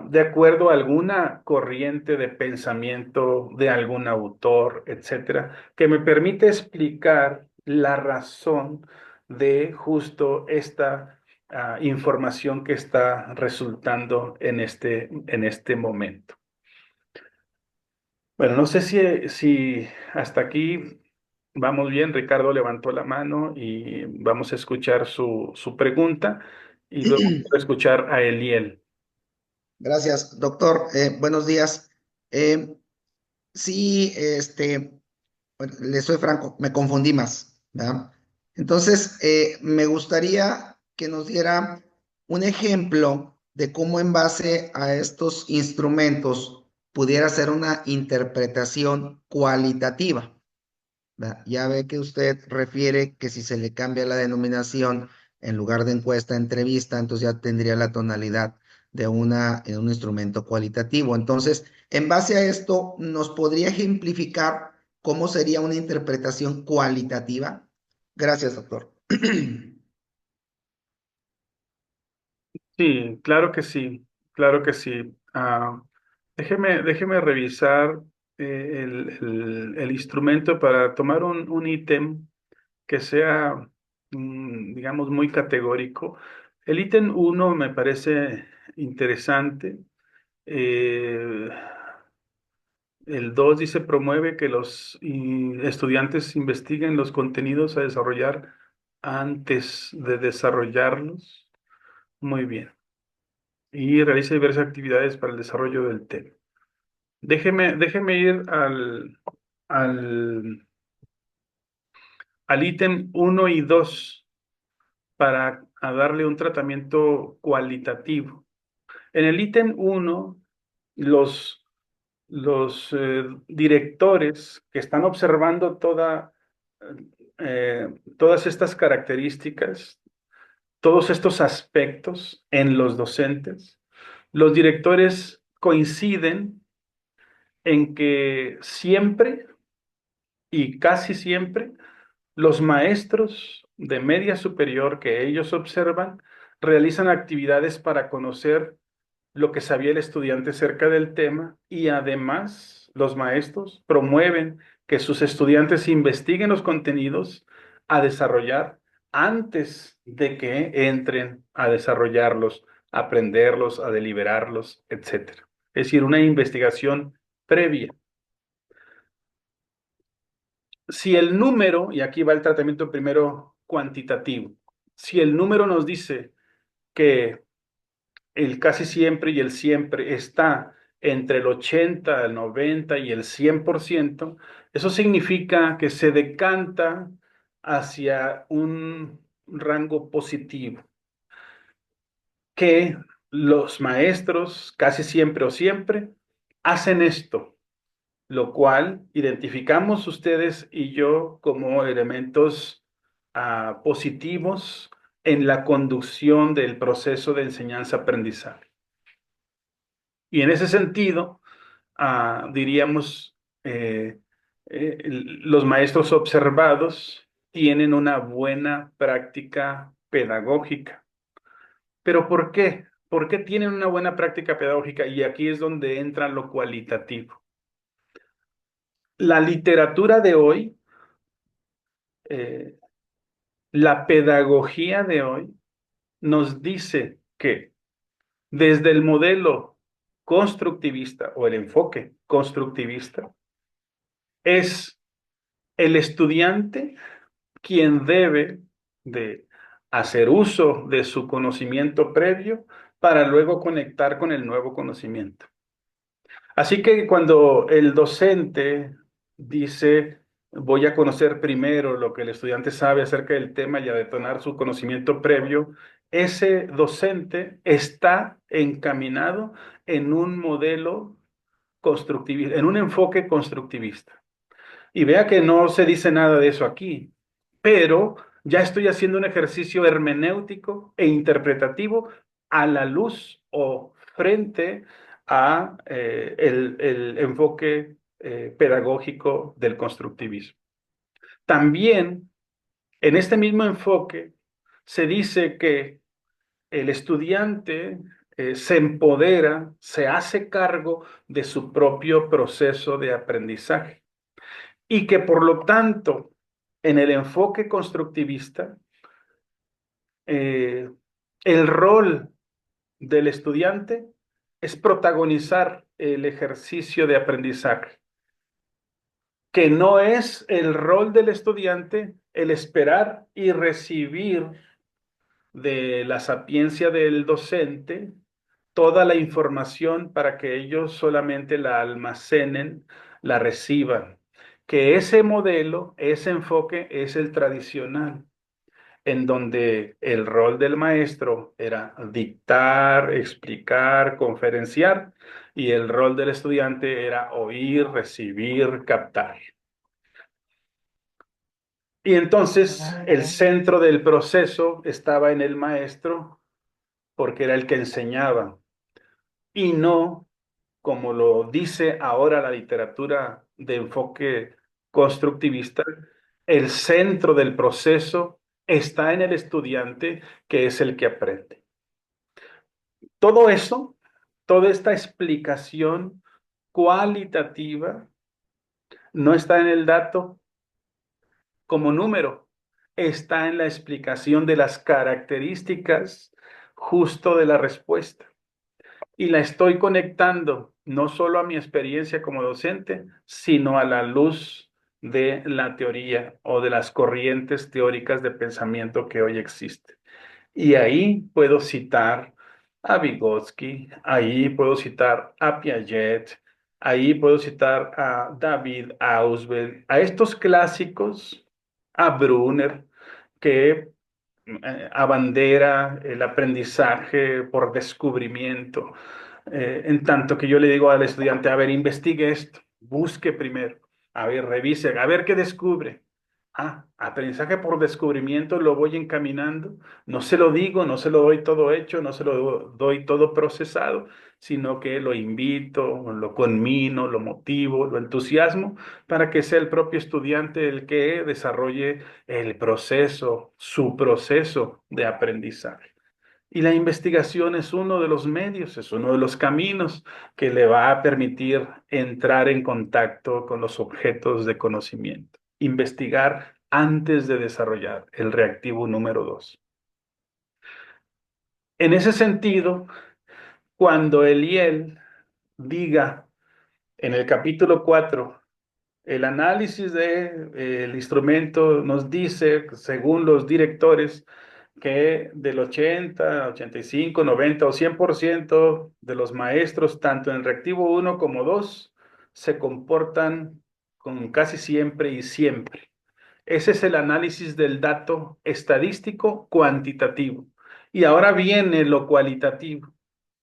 de acuerdo a alguna corriente de pensamiento de algún autor, etcétera, que me permite explicar la razón de justo esta información que está resultando en este momento. Bueno, no sé si hasta aquí vamos bien. Ricardo levantó la mano y vamos a escuchar su pregunta y luego a escuchar a Eliel. Gracias, doctor. Buenos días. Eh, sí, bueno, le soy franco, me confundí más, ¿verdad? Entonces, me gustaría que nos diera un ejemplo de cómo en base a estos instrumentos pudiera ser una interpretación cualitativa. ¿Verdad? Ya ve que usted refiere que si se le cambia la denominación en lugar de encuesta, entrevista, entonces ya tendría la tonalidad de un instrumento cualitativo. Entonces, en base a esto, ¿nos podría ejemplificar cómo sería una interpretación cualitativa? Gracias, doctor. Sí, claro que sí, claro que sí. Déjeme revisar el instrumento para tomar un ítem que sea, digamos, muy categórico. El ítem 1 me parece interesante. Eh, el 2 dice promueve que los estudiantes investiguen los contenidos a desarrollar antes de desarrollarlos. Muy bien. Y realiza diversas actividades para el desarrollo del tema. Déjeme ir al, al ítem 1 y 2 para darle un tratamiento cualitativo. En el ítem 1, los directores que están observando todas estas características, todos estos aspectos en los docentes, los directores coinciden en que siempre y casi siempre los maestros de media superior que ellos observan realizan actividades para conocer lo que sabía el estudiante acerca del tema y además los maestros promueven que sus estudiantes investiguen los contenidos a desarrollar antes de que entren a desarrollarlos, a aprenderlos, a deliberarlos, etcétera. Es decir, una investigación previa. Si el número, y aquí va el tratamiento primero cuantitativo, si el número nos dice que el casi siempre y el siempre está entre el 80, el 90 y el 100%, eso significa que se decanta hacia un rango positivo, que los maestros casi siempre o siempre hacen esto, lo cual identificamos ustedes y yo como elementos positivos en la conducción del proceso de enseñanza-aprendizaje. Y en ese sentido, diríamos, los maestros observados tienen una buena práctica pedagógica. ¿Pero por qué? ¿Por qué tienen una buena práctica pedagógica? Y aquí es donde entra lo cualitativo. La literatura de hoy, la pedagogía de hoy, nos dice que desde el modelo constructivista o el enfoque constructivista, es el estudiante quien debe de hacer uso de su conocimiento previo para luego conectar con el nuevo conocimiento. Así que cuando el docente dice, voy a conocer primero lo que el estudiante sabe acerca del tema y a detonar su conocimiento previo, ese docente está encaminado en un modelo constructivista, en un enfoque constructivista. Y vea que no se dice nada de eso aquí, pero ya estoy haciendo un ejercicio hermenéutico e interpretativo a la luz o frente a el enfoque pedagógico del constructivismo. También en este mismo enfoque se dice que el estudiante se empodera, se hace cargo de su propio proceso de aprendizaje y que por lo tanto, en el enfoque constructivista, el rol del estudiante es protagonizar el ejercicio de aprendizaje, que no es el rol del estudiante el esperar y recibir de la sapiencia del docente toda la información para que ellos solamente la almacenen, la reciban. Que ese modelo, ese enfoque es el tradicional, en donde el rol del maestro era dictar, explicar, conferenciar, y el rol del estudiante era oír, recibir, captar. Y entonces el centro del proceso estaba en el maestro porque era el que enseñaba y no, como lo dice ahora la literatura de enfoque constructivista, el centro del proceso está en el estudiante, que es el que aprende. Todo eso, toda esta explicación cualitativa no está en el dato como número, está en la explicación de las características justo de la respuesta. Y la estoy conectando no solo a mi experiencia como docente, sino a la luz de la teoría o de las corrientes teóricas de pensamiento que hoy existen. Y ahí puedo citar a Vygotsky, ahí puedo citar a Piaget, ahí puedo citar a David Ausubel, a estos clásicos, a Brunner, que abandera el aprendizaje por descubrimiento. En tanto que yo le digo al estudiante, a ver, investigue esto, busque primero, a ver, revise, a ver qué descubre. Ah, aprendizaje por descubrimiento lo voy encaminando, no se lo digo, no se lo doy todo hecho, no se lo doy todo procesado, sino que lo invito, lo conmino, lo motivo, lo entusiasmo para que sea el propio estudiante el que desarrolle el proceso, su proceso de aprendizaje. Y la investigación es uno de los medios, es uno de los caminos que le va a permitir entrar en contacto con los objetos de conocimiento. Investigar antes de desarrollar, el reactivo número 2. En ese sentido, cuando Eliel diga en el capítulo 4, el análisis del instrumento nos dice, según los directores, que del 80, 85, 90 o 100% de los maestros, tanto en reactivo 1 como 2, se comportan con casi siempre y siempre. Ese es el análisis del dato estadístico cuantitativo. Y ahora viene lo cualitativo,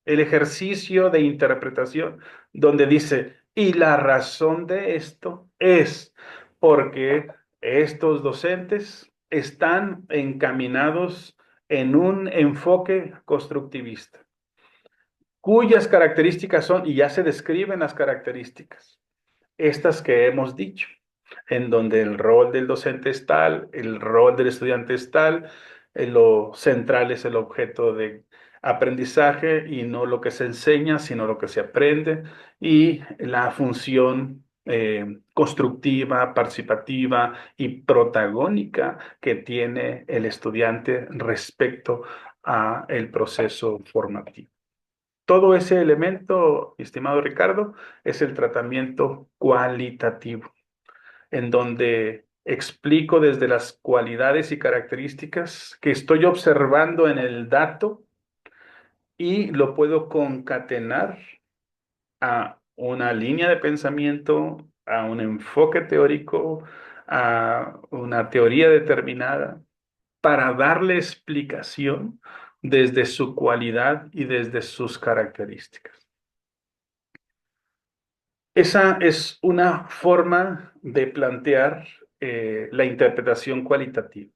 el ejercicio de interpretación, donde dice, y la razón de esto es porque estos docentes están encaminados en un enfoque constructivista, cuyas características son, y ya se describen las características, estas que hemos dicho, en donde el rol del docente es tal, el rol del estudiante es tal, lo central es el objeto de aprendizaje y no lo que se enseña, sino lo que se aprende, y la función constructiva, participativa y protagónica que tiene el estudiante respecto a el proceso formativo. Todo ese elemento, estimado Ricardo, es el tratamiento cualitativo, en donde explico desde las cualidades y características que estoy observando en el dato y lo puedo concatenar a una línea de pensamiento, a un enfoque teórico, a una teoría determinada, para darle explicación desde su cualidad y desde sus características. Esa es una forma de plantear la interpretación cualitativa.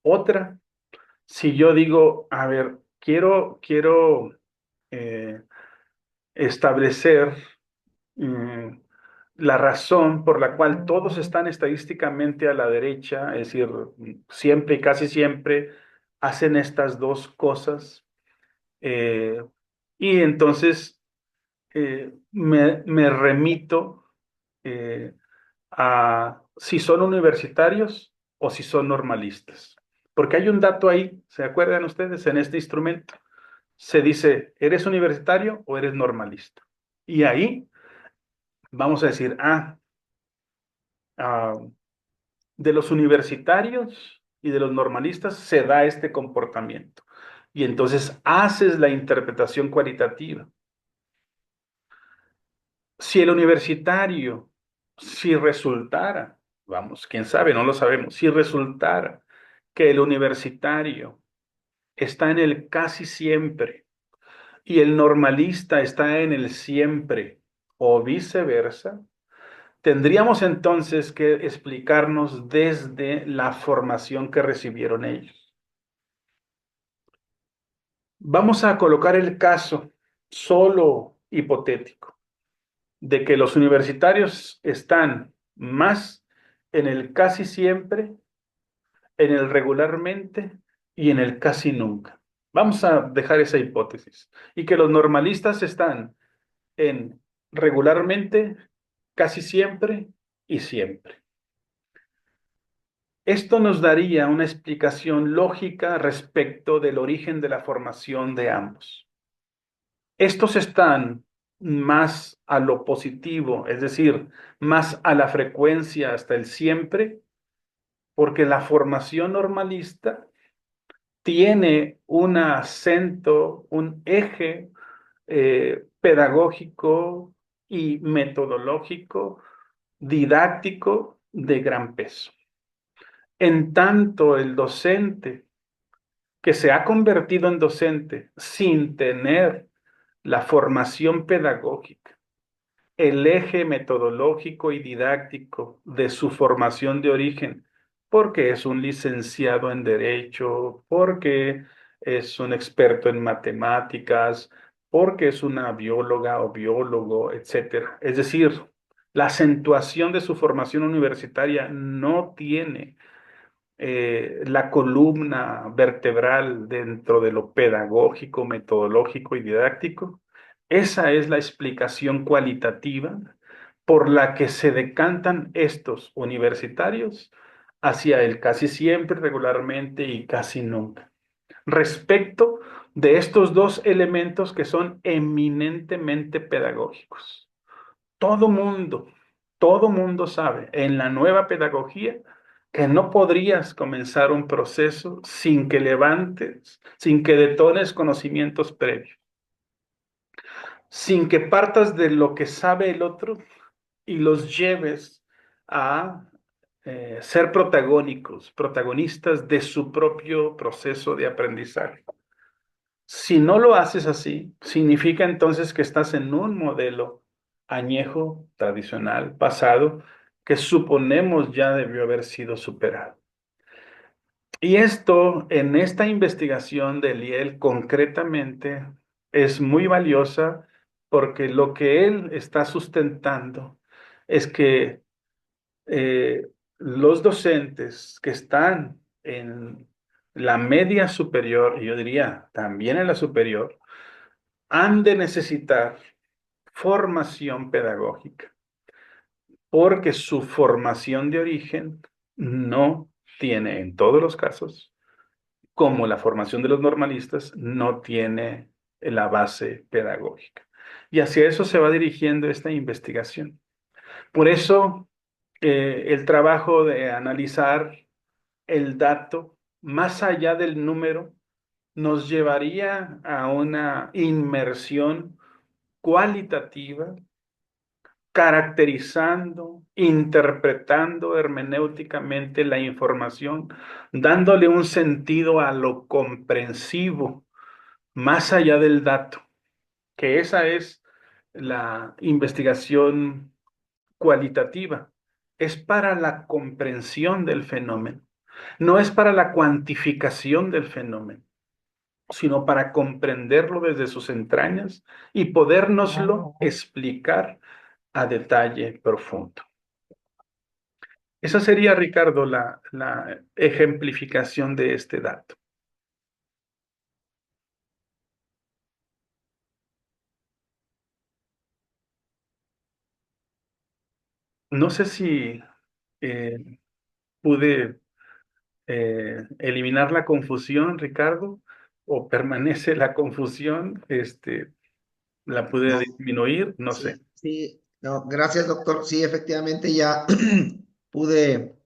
Otra, si yo digo, a ver, quiero eh, establecer mm, la razón por la cual todos están estadísticamente a la derecha, es decir, siempre y casi siempre hacen estas dos cosas, y entonces me remito a si son universitarios o si son normalistas. Porque hay un dato ahí, ¿se acuerdan ustedes? En este instrumento se dice, ¿eres universitario o eres normalista? Y ahí vamos a decir, de los universitarios y de los normalistas se da este comportamiento. Y entonces haces la interpretación cualitativa. Si el universitario, si resultara, vamos, quién sabe, no lo sabemos, si resultara que el universitario está en el casi siempre y el normalista está en el siempre o viceversa, tendríamos entonces que explicarnos desde la formación que recibieron ellos. Vamos a colocar el caso solo hipotético de que los universitarios están más en el casi siempre, en el regularmente y en el casi nunca. Vamos a dejar esa hipótesis. Y que los normalistas están en regularmente, casi siempre y siempre. Esto nos daría una explicación lógica respecto del origen de la formación de ambos. Estos están más a lo positivo, es decir, más a la frecuencia hasta el siempre, porque la formación normalista tiene un acento, un eje pedagógico y metodológico, didáctico de gran peso. En tanto, el docente que se ha convertido en docente sin tener la formación pedagógica, el eje metodológico y didáctico de su formación de origen, porque es un licenciado en Derecho, porque es un experto en matemáticas, porque es una bióloga o biólogo, etcétera. Es decir, la acentuación de su formación universitaria no tiene la columna vertebral dentro de lo pedagógico, metodológico y didáctico. Esa es la explicación cualitativa por la que se decantan estos universitarios hacia el casi siempre, regularmente y casi nunca. Respecto de estos dos elementos que son eminentemente pedagógicos. Todo mundo, todo mundo sabe en la nueva pedagogía que no podrías comenzar un proceso sin que levantes, sin que detones conocimientos previos, sin que partas de lo que sabe el otro y los lleves a ser protagónicos, protagonistas de su propio proceso de aprendizaje. Si no lo haces así, significa entonces que estás en un modelo añejo, tradicional, pasado, que suponemos ya debió haber sido superado. Y esto, en esta investigación de Liel concretamente, es muy valiosa porque lo que él está sustentando es que los docentes que están en la media superior, y yo diría también en la superior, han de necesitar formación pedagógica, porque su formación de origen no tiene, en todos los casos, como la formación de los normalistas no tiene la base pedagógica. Y hacia eso se va dirigiendo esta investigación. Por eso, el trabajo de analizar el dato más allá del número nos llevaría a una inmersión cualitativa, caracterizando, interpretando hermenéuticamente la información, dándole un sentido a lo comprensivo, más allá del dato, que esa es la investigación cualitativa. Es para la comprensión del fenómeno, no es para la cuantificación del fenómeno, sino para comprenderlo desde sus entrañas y podérnoslo explicar a detalle profundo. Esa sería, Ricardo, la ejemplificación de este dato. No sé si pude eliminar la confusión, Ricardo, o permanece la confusión, la pude No, disminuir, no sé. sí, no, gracias, doctor. Sí, efectivamente ya pude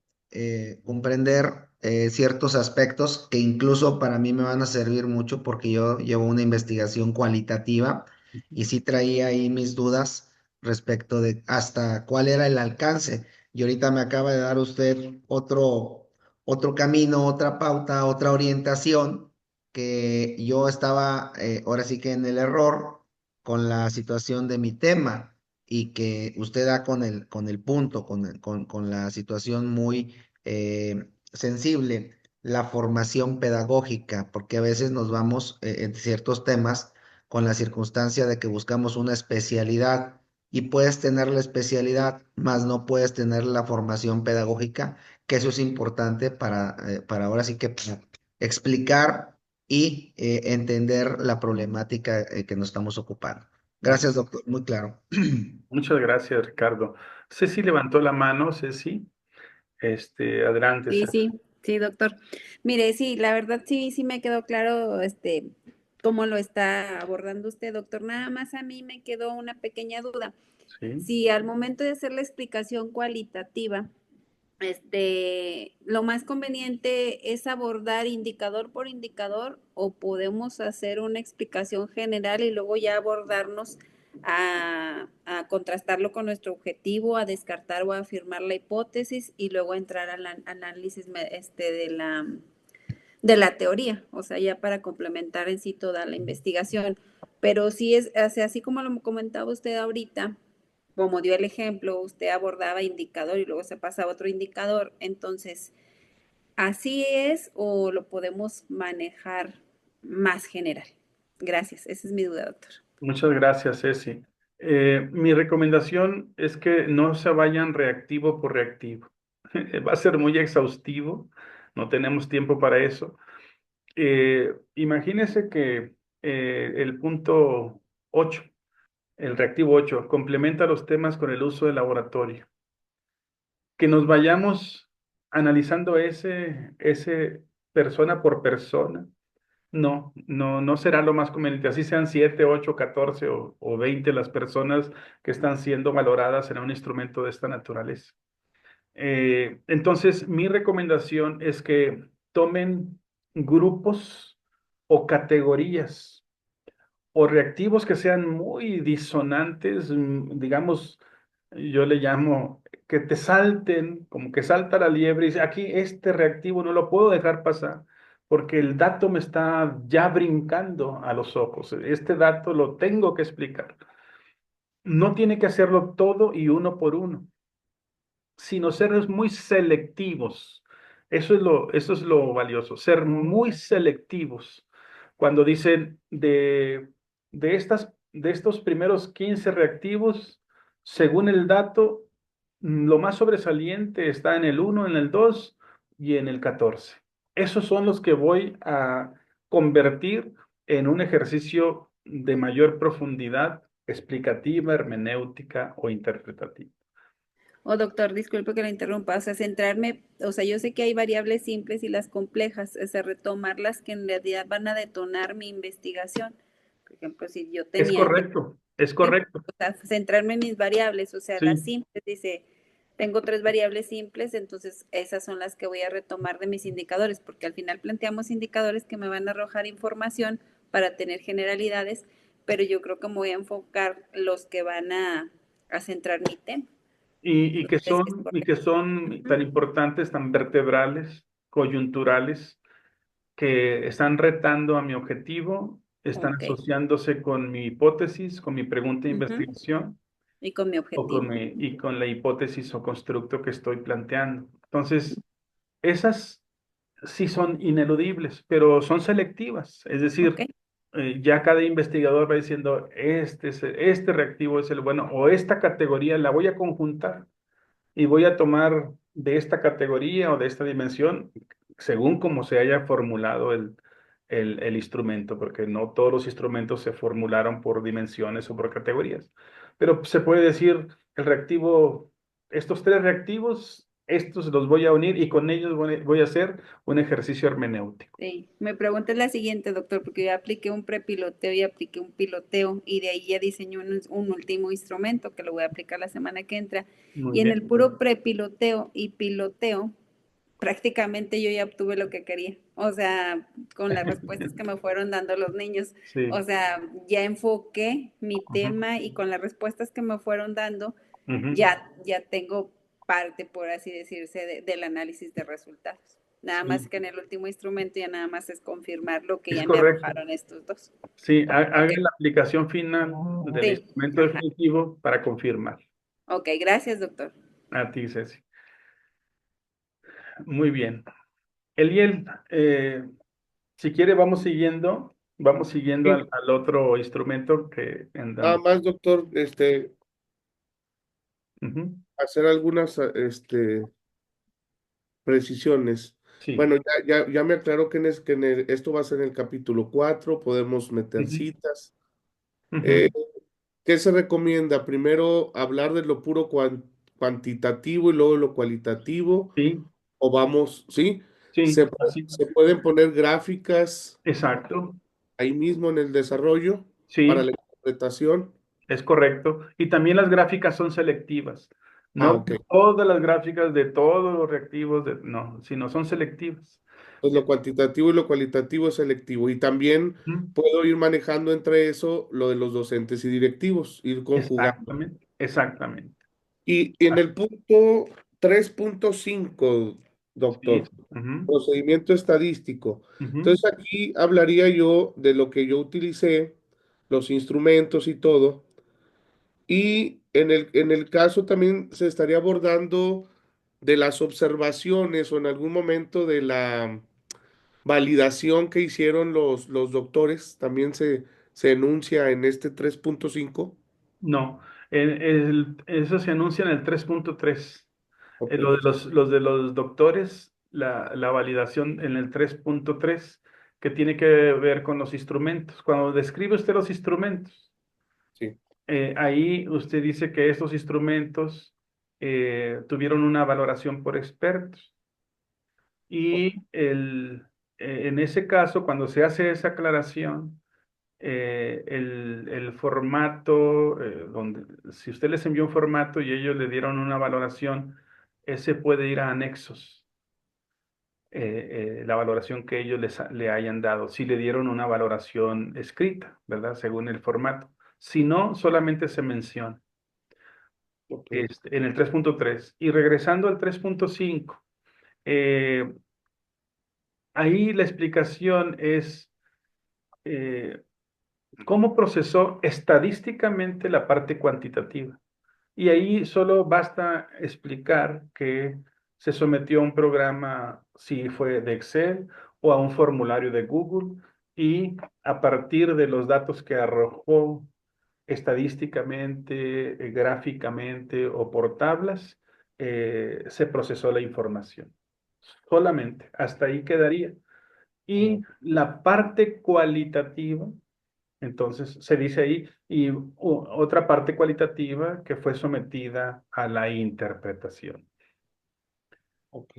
comprender ciertos aspectos que incluso para mí me van a servir mucho porque yo llevo una investigación cualitativa y sí traía ahí mis dudas respecto de hasta cuál era el alcance. Y ahorita me acaba de dar usted otro camino, otra pauta, otra orientación que yo estaba ahora sí que en el error con la situación de mi tema y que usted da con el punto, con la situación muy sensible, la formación pedagógica, porque a veces nos vamos en ciertos temas con la circunstancia de que buscamos una especialidad y puedes tener la especialidad, mas no puedes tener la formación pedagógica, que eso es importante para ahora sí que para explicar y entender la problemática que nos estamos ocupando. Gracias, doctor. Muy claro. Muchas gracias, Ricardo. Ceci levantó la mano, Ceci. Adelante, Sí, Ceci. sí, sí, doctor. Mire, sí, la verdad sí me quedó claro, cómo lo está abordando usted, doctor. Nada más a mí me quedó una pequeña duda. Sí. Si al momento de hacer la explicación cualitativa, lo más conveniente es abordar indicador por indicador o podemos hacer una explicación general y luego ya abordarnos a contrastarlo con nuestro objetivo, a descartar o a afirmar la hipótesis y luego entrar al análisis de la teoría, o sea, ya para complementar en sí toda la investigación. Pero sí es, o sea, así como lo comentaba usted ahorita, como dio el ejemplo, usted abordaba indicador y luego se pasa a otro indicador, entonces, ¿así es o lo podemos manejar más general? Gracias, esa es mi duda, doctor. Muchas gracias, Ceci. Mi recomendación es que no se vayan reactivo por reactivo. Va a ser muy exhaustivo, no tenemos tiempo para eso. Imagínese que el punto 8, el reactivo 8, complementa los temas con el uso del laboratorio. Que nos vayamos analizando ese persona por persona. No será lo más conveniente. Así sean 7, 8, 14 o 20 las personas que están siendo valoradas en un instrumento de esta naturaleza. Entonces, mi recomendación es que tomen grupos o categorías o reactivos que sean muy disonantes, digamos, yo le llamo que te salten, como que salta la liebre y dice, aquí este reactivo no lo puedo dejar pasar porque el dato me está ya brincando a los ojos. Este dato lo tengo que explicar. No tiene que hacerlo todo y uno por uno, sino ser muy selectivos. Eso es lo valioso, ser muy selectivos. Cuando dicen de estos primeros 15 reactivos, según el dato, lo más sobresaliente está en el 1, en el 2 y en el 14. Esos son los que voy a convertir en un ejercicio de mayor profundidad explicativa, hermenéutica o interpretativa. O doctor, disculpe que lo interrumpa, o sea, centrarme, o sea, yo sé que hay variables simples y las complejas, o sea, retomar las que en realidad van a detonar mi investigación. Por ejemplo, si yo Es tenía ya, correcto, es o correcto. sea, centrarme en mis variables, o sea, las Sí, simples, dice, tengo 3 variables simples, entonces esas son las que voy a retomar de mis indicadores, porque al final planteamos indicadores que me van a arrojar información para tener generalidades, pero yo creo que me voy a enfocar los que van a centrar mi tema. y que ¿Crees que es y que correcto? son tan Ujú. importantes, tan vertebrales, coyunturales, que están retando a mi objetivo, están Ok. asociándose con mi hipótesis, con mi pregunta de Ujú. investigación Y con mi o con objetivo. y con la hipótesis o constructo que estoy planteando. Entonces, esas sí son ineludibles, pero son selectivas. Es Ok. decir, ya cada investigador va diciendo, este reactivo es el bueno, o esta categoría la voy a conjuntar y voy a tomar de esta categoría o de esta dimensión según como se haya formulado el instrumento, porque no todos los instrumentos se formularon por dimensiones o por categorías. Pero se puede decir el reactivo, estos 3 reactivos, estos los voy a unir y con ellos voy a hacer un ejercicio hermenéutico. Sí. Me pregunta la siguiente, doctor, porque yo apliqué un prepiloteo y apliqué un piloteo y de ahí ya diseñé un último instrumento que lo voy a aplicar la semana que entra. Muy Y en el bien. puro prepiloteo y piloteo, prácticamente yo ya obtuve lo que quería. O sea, con las respuestas que me fueron dando los niños. Sí. O sea, ya enfoqué mi Ujú, tema y con las respuestas que me fueron dando, ujú. ya tengo parte, por así decirse, del análisis de resultados. Nada más Sí, que en el último instrumento ya nada más es confirmar lo que es ya me correcto. arrojaron estos dos. Sí, Ok, hagan la aplicación final del sí, instrumento ajá. definitivo para confirmar. Ok, gracias, doctor. A ti, Ceci. Muy bien. Eliel, si quiere, vamos siguiendo Sí, al otro instrumento que en nada donde. más, doctor, Ujú. hacer algunas precisiones. Sí. Bueno, ya me aclaró que, esto va a ser en el capítulo 4, podemos meter Ujú, citas. Eh, ujú. ¿Qué se recomienda? Primero hablar de lo puro cuantitativo y luego lo cualitativo, Sí, o vamos, ¿sí? sí, así. Se pueden poner gráficas Exacto. ahí mismo en el desarrollo para Sí, la interpretación. es correcto. Y también las gráficas son selectivas. Ah, No ok. todas las gráficas de todos los reactivos, no, sino son selectivas. Pues lo cuantitativo y lo cualitativo es selectivo. Y también Ujú. puedo ir manejando entre eso lo de los docentes y directivos, ir conjugando. Exactamente, exactamente. Y en el punto 3.5, Sí. doctor, Ujú, procedimiento estadístico. ujú. Entonces aquí hablaría yo de lo que yo utilicé, los instrumentos y todo. Y en el caso también se estaría abordando de las observaciones o en algún momento de la validación que hicieron los doctores, también se enuncia en este 3.5. No, eso se anuncia en el 3.3. Ok, Lo de los de los doctores, la validación en el 3.3, que tiene que ver con los instrumentos. Cuando describe usted los instrumentos, sí, ahí usted dice que estos instrumentos tuvieron una valoración por expertos. ok, Y en ese caso, cuando se hace esa aclaración, el formato, donde si usted les envió un formato y ellos le dieron una valoración, ese puede ir a anexos, la valoración que ellos le hayan dado, si le dieron una valoración escrita, ¿verdad? Según el formato. Si no, solamente se menciona ok. en el 3.3. Y regresando al 3.5, eh, ahí la explicación es eh, cómo procesó estadísticamente la parte cuantitativa. Y ahí solo basta explicar que se sometió a un programa, si fue de Excel o a un formulario de Google, y a partir de los datos que arrojó estadísticamente, gráficamente o por tablas, se procesó la información. Solamente, hasta ahí quedaría. Y la parte cualitativa Entonces, se dice ahí, y otra parte cualitativa que fue sometida a la interpretación. Ok.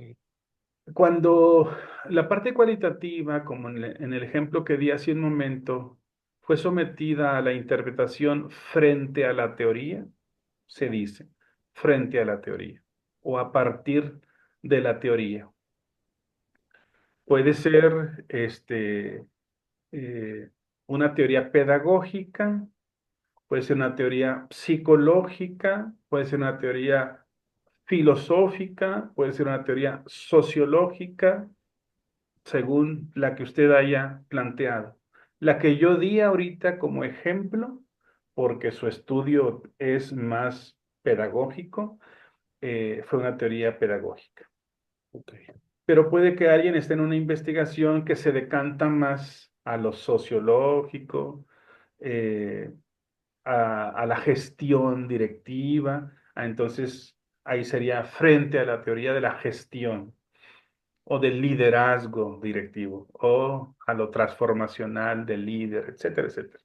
Cuando la parte cualitativa, como en el ejemplo que di hace un momento, fue sometida a la interpretación frente a la teoría, se dice, frente a la teoría, o a partir de la teoría. Puede ser eh, una teoría pedagógica, puede ser una teoría psicológica, puede ser una teoría filosófica, puede ser una teoría sociológica, según la que usted haya planteado. La que yo di ahorita como ejemplo, porque su estudio es más pedagógico, fue una teoría pedagógica. Ok. Pero puede que alguien esté en una investigación que se decanta más a lo sociológico, eh, a la gestión directiva. Entonces, ahí sería frente a la teoría de la gestión o del liderazgo directivo o a lo transformacional del líder, etcétera, etcétera.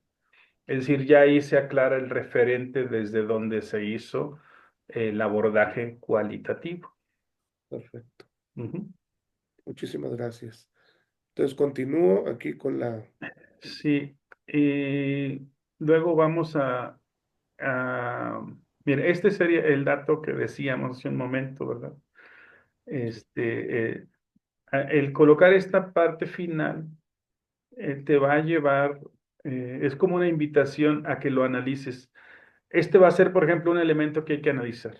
Es decir, ya ahí se aclara el referente desde donde se hizo el abordaje cualitativo. Perfecto. Ujú. Muchísimas gracias. Entonces continúo aquí con la... Sí, y luego vamos mire, este sería el dato que decíamos hace un momento, ¿verdad? Este, el colocar esta parte final te va a llevar, es como una invitación a que lo analices. Este va a ser, por ejemplo, un elemento que hay que analizar.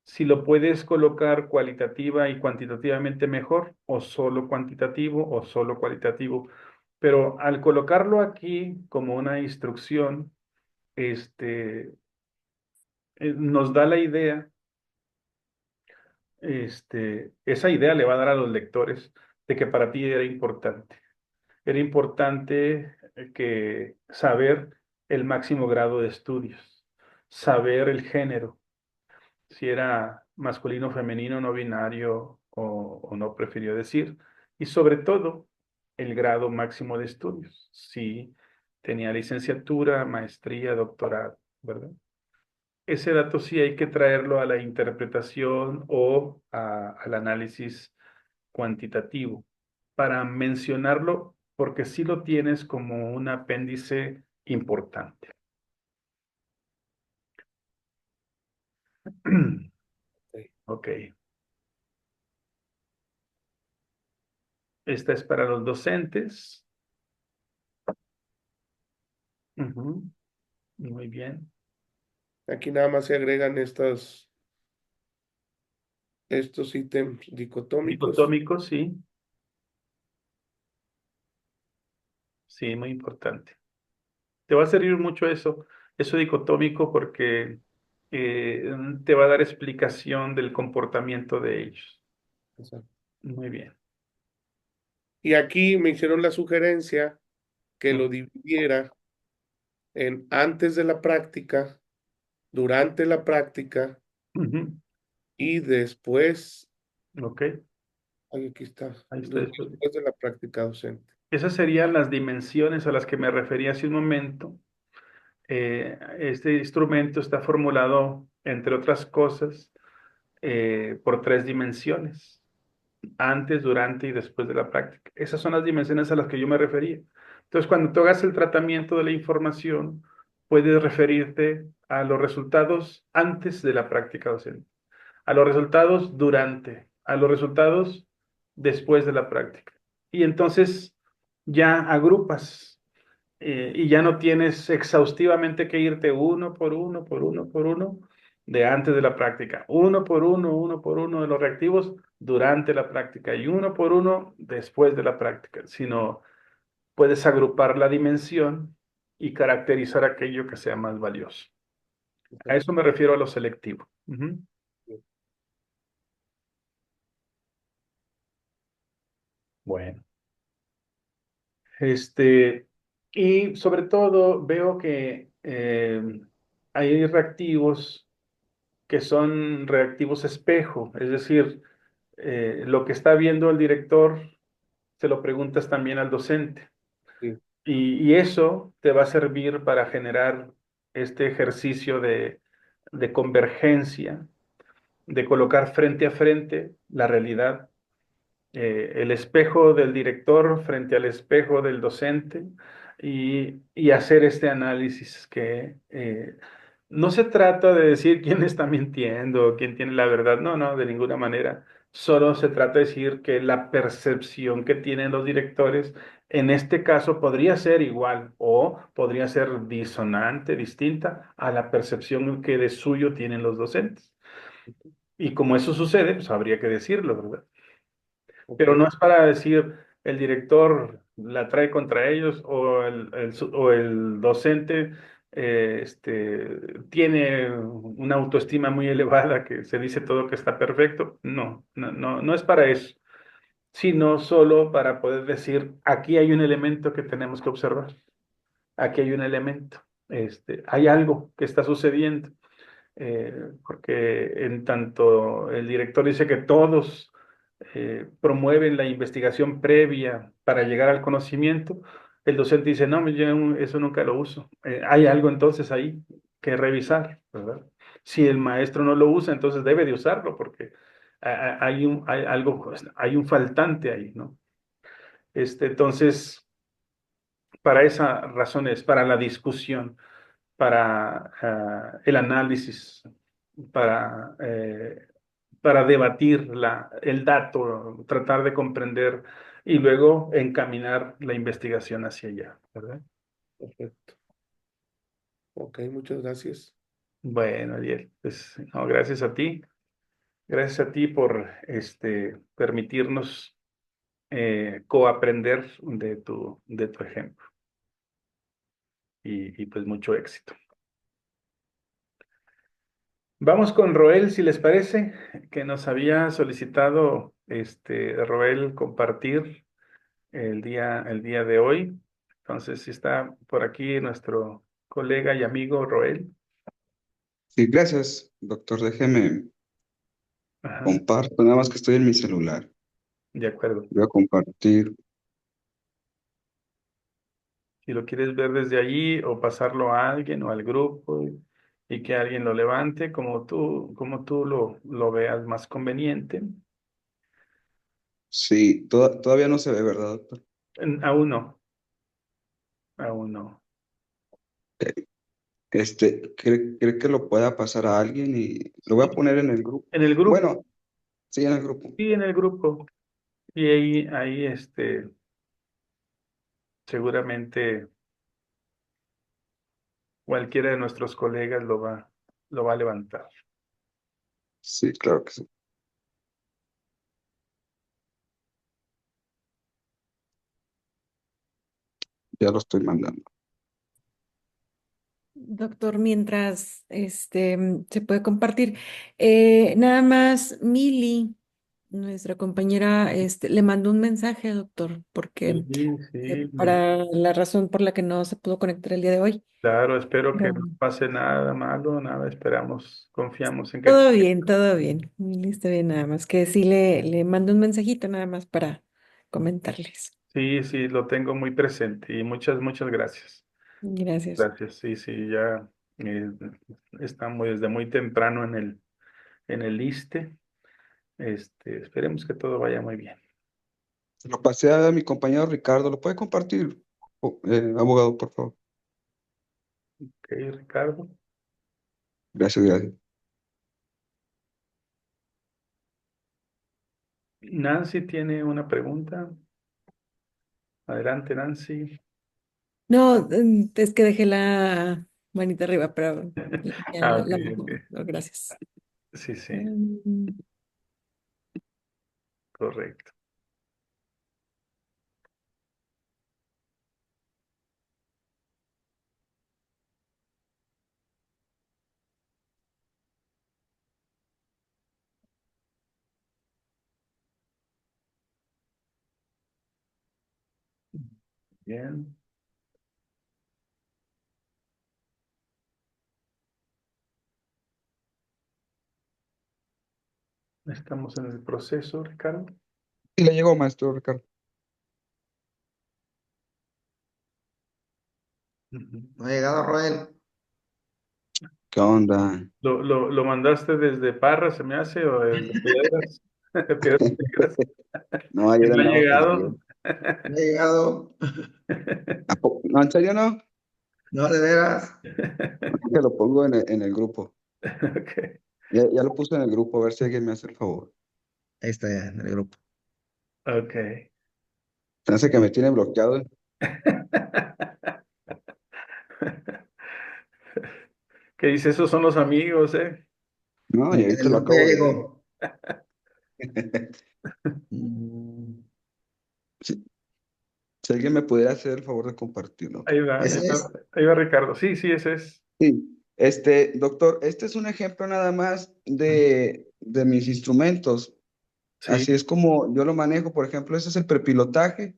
Si lo puedes colocar cualitativa y cuantitativamente mejor, o solo cuantitativo, o solo cualitativo. Pero al colocarlo aquí como una instrucción, nos da la idea, esa idea le va a dar a los lectores de que para ti era importante. Era importante que saber el máximo grado de estudios, saber el género, si era masculino, femenino, no binario o no prefirió decir, y sobre todo el grado máximo de estudios, si tenía licenciatura, maestría, doctorado, ¿verdad? Ese dato sí hay que traerlo a la interpretación o al análisis cuantitativo para mencionarlo porque sí lo tienes como un apéndice importante. Ok. Esta es para los docentes. Ujú. Muy bien. Aquí nada más se agregan estos ítems dicotómicos. Dicotómico, sí. Sí, muy importante. Te va a servir mucho eso dicotómico porque te va a dar explicación del comportamiento de ellos. Exacto. Muy bien. Y aquí me hicieron la sugerencia que lo Ujú. dividiera en antes de la práctica, durante la práctica Ujú. y después, Ok, ahí aquí está, ahí está. después de la práctica docente. Esas serían las dimensiones a las que me refería hace un momento. Este instrumento está formulado, entre otras cosas, por 3 dimensiones: antes, durante y después de la práctica. Esas son las dimensiones a las que yo me refería. Entonces, cuando tú hagas el tratamiento de la información, puedes referirte a los resultados antes de la práctica docente, a los resultados durante, a los resultados después de la práctica. Y entonces ya agrupas y ya no tienes exhaustivamente que irte uno por uno, por uno, por uno de antes de la práctica, uno por uno de los reactivos durante la práctica y uno por uno después de la práctica, sino puedes agrupar la dimensión y caracterizar aquello que sea más valioso. A eso me refiero a lo selectivo. Ujú. Bueno, y sobre todo veo que hay reactivos que son reactivos espejo, es decir, lo que está viendo el director se lo preguntas también al docente. Sí. Y eso te va a servir para generar este ejercicio de convergencia, de colocar frente a frente la realidad, el espejo del director frente al espejo del docente y hacer este análisis que no se trata de decir quién está mintiendo, quién tiene la verdad, no, no, de ninguna manera. Solo se trata de decir que la percepción que tienen los directores en este caso podría ser igual o podría ser disonante, distinta a la percepción que de suyo tienen los docentes. Y como eso sucede, pues habría que decirlo, ¿verdad? Ok, Pero no es para decir el director la trae contra ellos o o el docente tiene una autoestima muy elevada que se dice todo que está perfecto. No, no, no, no es para eso, sino solo para poder decir, aquí hay un elemento que tenemos que observar, aquí hay un elemento, hay algo que está sucediendo, porque en tanto el director dice que todos promueven la investigación previa para llegar al conocimiento, el docente dice, no, yo eso nunca lo uso. Hay algo entonces ahí que revisar, ¿verdad? Si el maestro no lo usa, entonces debe de usarlo porque hay algo, hay un faltante ahí, ¿no? Entonces, para esas razones, para la discusión, para el análisis, para, eh, para debatir el dato, tratar de comprender y luego encaminar la investigación hacia allá, ¿verdad? perfecto. Ok, muchas gracias. Bueno, Ariel, pues no, gracias a ti por permitirnos coaprender de tu ejemplo y pues mucho éxito. Vamos con Roel, si les parece, que nos había solicitado Roel compartir el día de hoy. Entonces, si está por aquí nuestro colega y amigo Roel. Sí, gracias, doctor. Déjeme Ajá, comparto, nada más que estoy en mi celular. de acuerdo. Voy a compartir. Si lo quieres ver desde allí o pasarlo a alguien o al grupo y que alguien lo levante como tú lo veas más conveniente. Sí, todavía no se ve, ¿verdad, doctor? Aún no, aún no. ¿Cree que lo pueda pasar a alguien? Y lo voy a poner en el grupo. En el grupo, Bueno, sí, en el grupo. sí, en el grupo. Y ahí seguramente cualquiera de nuestros colegas lo va a levantar. Sí, claro que sí. Ya lo estoy mandando. Doctor, mientras se puede compartir, nada más Mili, nuestra compañera, le mandó un mensaje, doctor, porque Sí, sí, para la razón por la que no se pudo conectar el día de hoy. claro, espero que Pero no pase nada malo, nada, esperamos, confiamos en que todo bien, todo bien. Mili está bien, nada más que sí le mando un mensajito nada más para comentarles. sí, sí, lo tengo muy presente y muchas gracias. Gracias. Gracias, sí, sí, ya eh, estamos desde muy temprano en el liste. Esperemos que todo vaya muy bien. Se lo pasé a mi compañero Ricardo. ¿Lo puede compartir, abogado, por favor? Ok, Ricardo. Gracias, gracias. Nancy tiene una pregunta. Adelante, Nancy. No, es que dejé la manita arriba, pero ya Ah, la, ok, la ok. muevo. Gracias. Sí, sí, Mm, correcto. Bien. Estamos en el proceso, Ricardo. Y le llegó, maestro Ricardo. Ujú. No ha llegado Roel. ¿Qué onda? ¿Lo mandaste desde Parra, se me hace, o desde Piedras? Piedras Negras. No, ¿Y ayer no ha andaba perdido. llegado? No ha llegado. No, ¿en serio no? No, de veras. Que lo pongo en el grupo. Ok. Ya lo puse en el grupo, a ver si alguien me hace el favor. Ahí está ya en el grupo. Ok. Parece que me tiene bloqueado. ¿Qué dice? Esos son los amigos, ¿eh? No, y En ahorita el lo grupo ya acabo de ver. llegó. Mm, Si, si alguien me pudiera hacer el favor de compartirlo. Ahí va, ahí Ese va, es. ahí va Ricardo. Sí, sí, ese es. Sí, doctor, este es un ejemplo nada más de mis instrumentos. Sí. Así es como yo lo manejo. Por ejemplo, ese es el prepilotaje.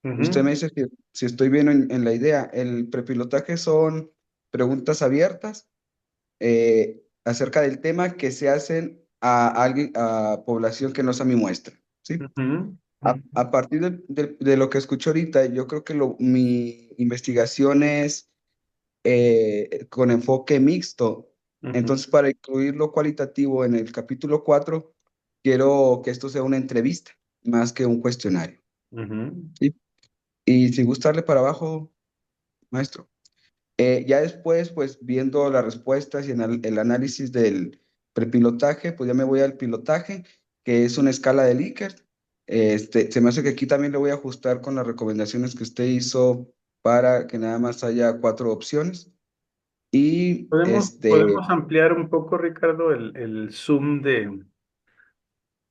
Usted Ujú, me dice si estoy bien en la idea. El prepilotaje son preguntas abiertas acerca del tema que se hacen a alguien, a población que no sea mi muestra. ¿Sí? ujú, A partir de lo que escucho ahorita, yo creo que mi investigación es con enfoque mixto. ujú, Entonces, para incluir lo cualitativo en el capítulo 4 quiero que esto sea una entrevista más que un cuestionario. ujú. ¿Sí? Y sin gustarle para abajo, maestro. Ya después, pues viendo las respuestas y el análisis del prepilotaje, pues ya me voy al pilotaje, que es una escala de Likert. Se me hace que aquí también le voy a ajustar con las recomendaciones que usted hizo para que nada más haya 4 opciones. Y ¿Podemos ampliar un poco, Ricardo, el zoom de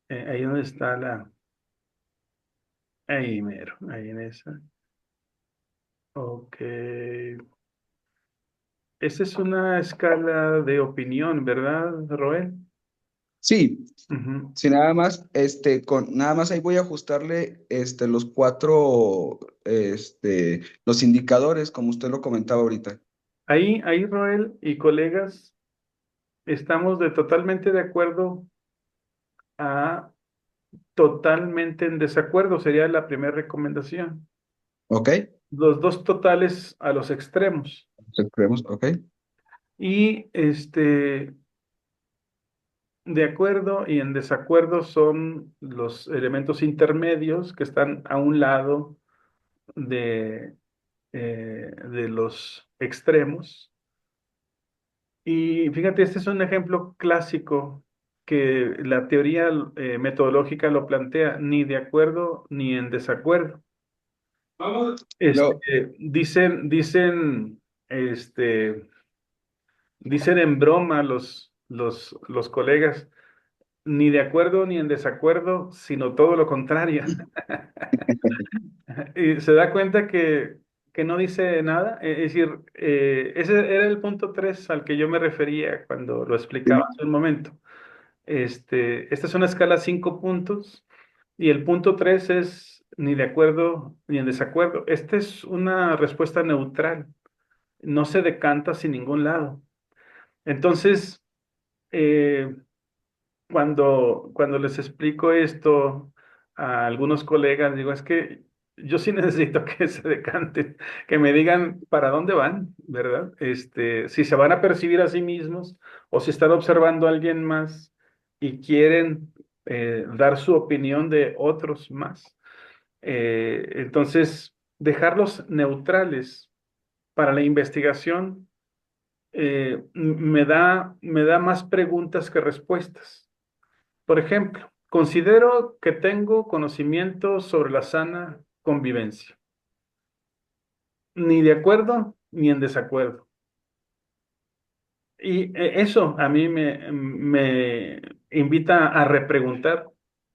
ahí donde está ahí mero, ahí en esa. Ok. Esa es una escala de opinión, ¿verdad, Roel? sí, Ujú. sí, nada más, nada más ahí voy a ajustarle los 4, los indicadores, como usted lo comentaba ahorita. Ahí, Roel y colegas, estamos totalmente de acuerdo a totalmente en desacuerdo, sería la primera recomendación. ¿Ok? Los dos totales a los extremos. Creemos, ¿ok? Y de acuerdo y en desacuerdo son los elementos intermedios que están a un lado de los extremos. Y fíjate, este es un ejemplo clásico que la teoría metodológica lo plantea, ni de acuerdo ni en desacuerdo. Lo, Dicen, este, dicen en broma los colegas, ni de acuerdo ni en desacuerdo, sino todo lo contrario. Y se da cuenta que no dice nada. Es decir, ese era el punto 3 al que yo me refería cuando lo explicaba sí, hace un momento. Esta es una escala 5 puntos y el punto 3 es ni de acuerdo ni en desacuerdo. Esta es una respuesta neutral, no se decanta sin ningún lado. Entonces, eh, cuando les explico esto a algunos colegas, digo, es que yo sí necesito que se decanten, que me digan para dónde van, ¿verdad? Si se van a percibir a sí mismos o si están observando a alguien más y quieren dar su opinión de otros más. Entonces, dejarlos neutrales para la investigación me da más preguntas que respuestas. Por ejemplo, considero que tengo conocimiento sobre la sana convivencia, ni de acuerdo ni en desacuerdo. Y eso a mí me invita a repreguntar,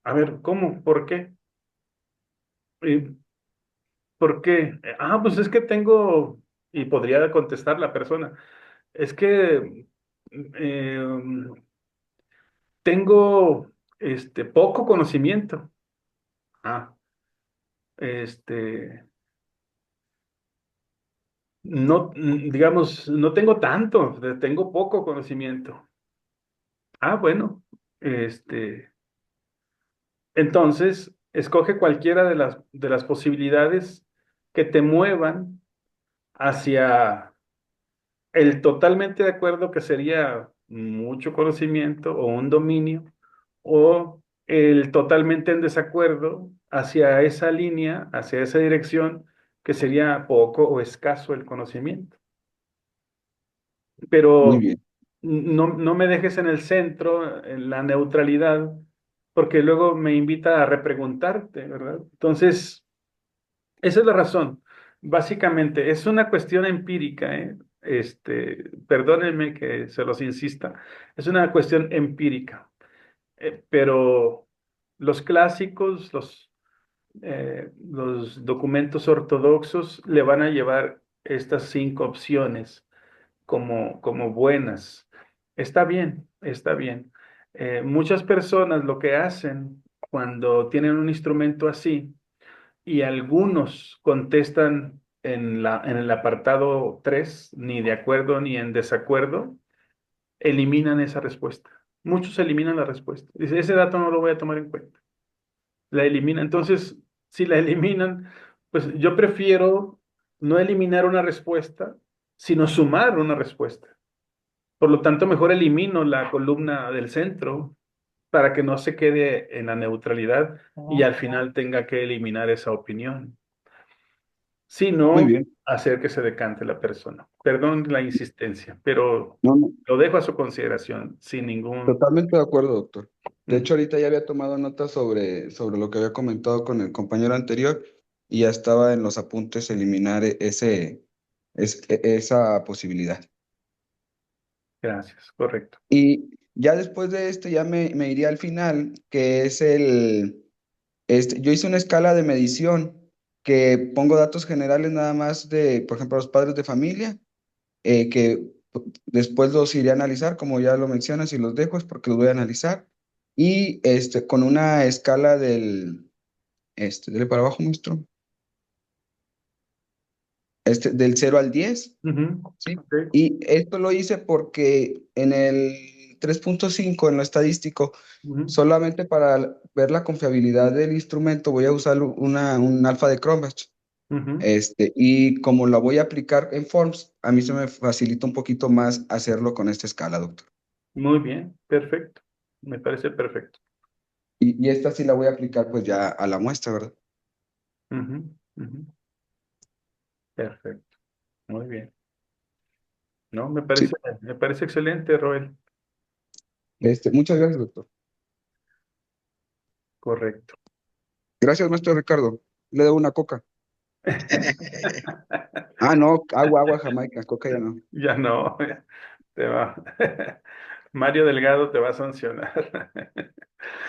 a ver, ¿cómo? ¿Por qué? Eh, ¿Por qué? Pues es que tengo, y podría contestar la persona, es que eh, tengo poco conocimiento. Ah, este, no, digamos, no tengo tanto, tengo poco conocimiento. Bueno, este, entonces escoge cualquiera de las posibilidades que te muevan hacia el totalmente de acuerdo, que sería mucho conocimiento o un dominio, o el totalmente en desacuerdo hacia esa línea, hacia esa dirección, que sería poco o escaso el conocimiento. Muy Pero bien. no me dejes en el centro, en la neutralidad, porque luego me invita a repreguntarte, ¿verdad? Entonces, esa es la razón. Básicamente, es una cuestión empírica, ¿eh? Perdónenme que se los insista, es una cuestión empírica. Pero los clásicos, los documentos ortodoxos le van a llevar estas 5 opciones como buenas. Está bien, está bien. Muchas personas lo que hacen cuando tienen un instrumento así, y algunos contestan en el apartado 3 ni de acuerdo ni en desacuerdo, eliminan esa respuesta. Muchos eliminan la respuesta. Dice, ese dato no lo voy a tomar en cuenta. La eliminan. Entonces, si la eliminan, pues yo prefiero no eliminar una respuesta, sino sumar una respuesta. Por lo tanto, mejor elimino la columna del centro para que no se quede en la neutralidad y al final tenga que eliminar esa opinión, Muy sino bien. hacer que se decante la persona. Perdón la insistencia, pero No, no, lo dejo a su consideración sin ningún... totalmente de acuerdo, doctor. De Mm, hecho, ahorita ya había tomado nota sobre lo que había comentado con el compañero anterior y ya estaba en los apuntes eliminar esa posibilidad. gracias, correcto. Y ya después de este ya me iría al final, que es yo hice una escala de medición que pongo datos generales nada más de, por ejemplo, los padres de familia, que después los iré a analizar, como ya lo mencionas, y los dejo es porque los voy a analizar. Y con una escala dele para abajo, maestro, del 0 al 10. Ujú, ¿Sí? ok, Y esto lo hice porque en el 3.5 en lo estadístico, ujú, solamente para ver la confiabilidad del instrumento, voy a usar un alfa de Cronbach. ujú. Y como la voy a aplicar en Forms, a mí se me facilita un poquito más hacerlo con esta escala, doctor. Muy bien, perfecto. Me parece perfecto. Y esta sí la voy a aplicar pues ya a la muestra, ¿verdad? Ujú, ujú. Perfecto. Muy bien. No, Sí. me parece excelente, Roel. Muchas gracias, doctor. Correcto. Gracias, maestro Ricardo. Le debo una coca. Ah, no, agua, Jamaica, coca ya no. Ya no, te va. Mario Delgado te va a sancionar.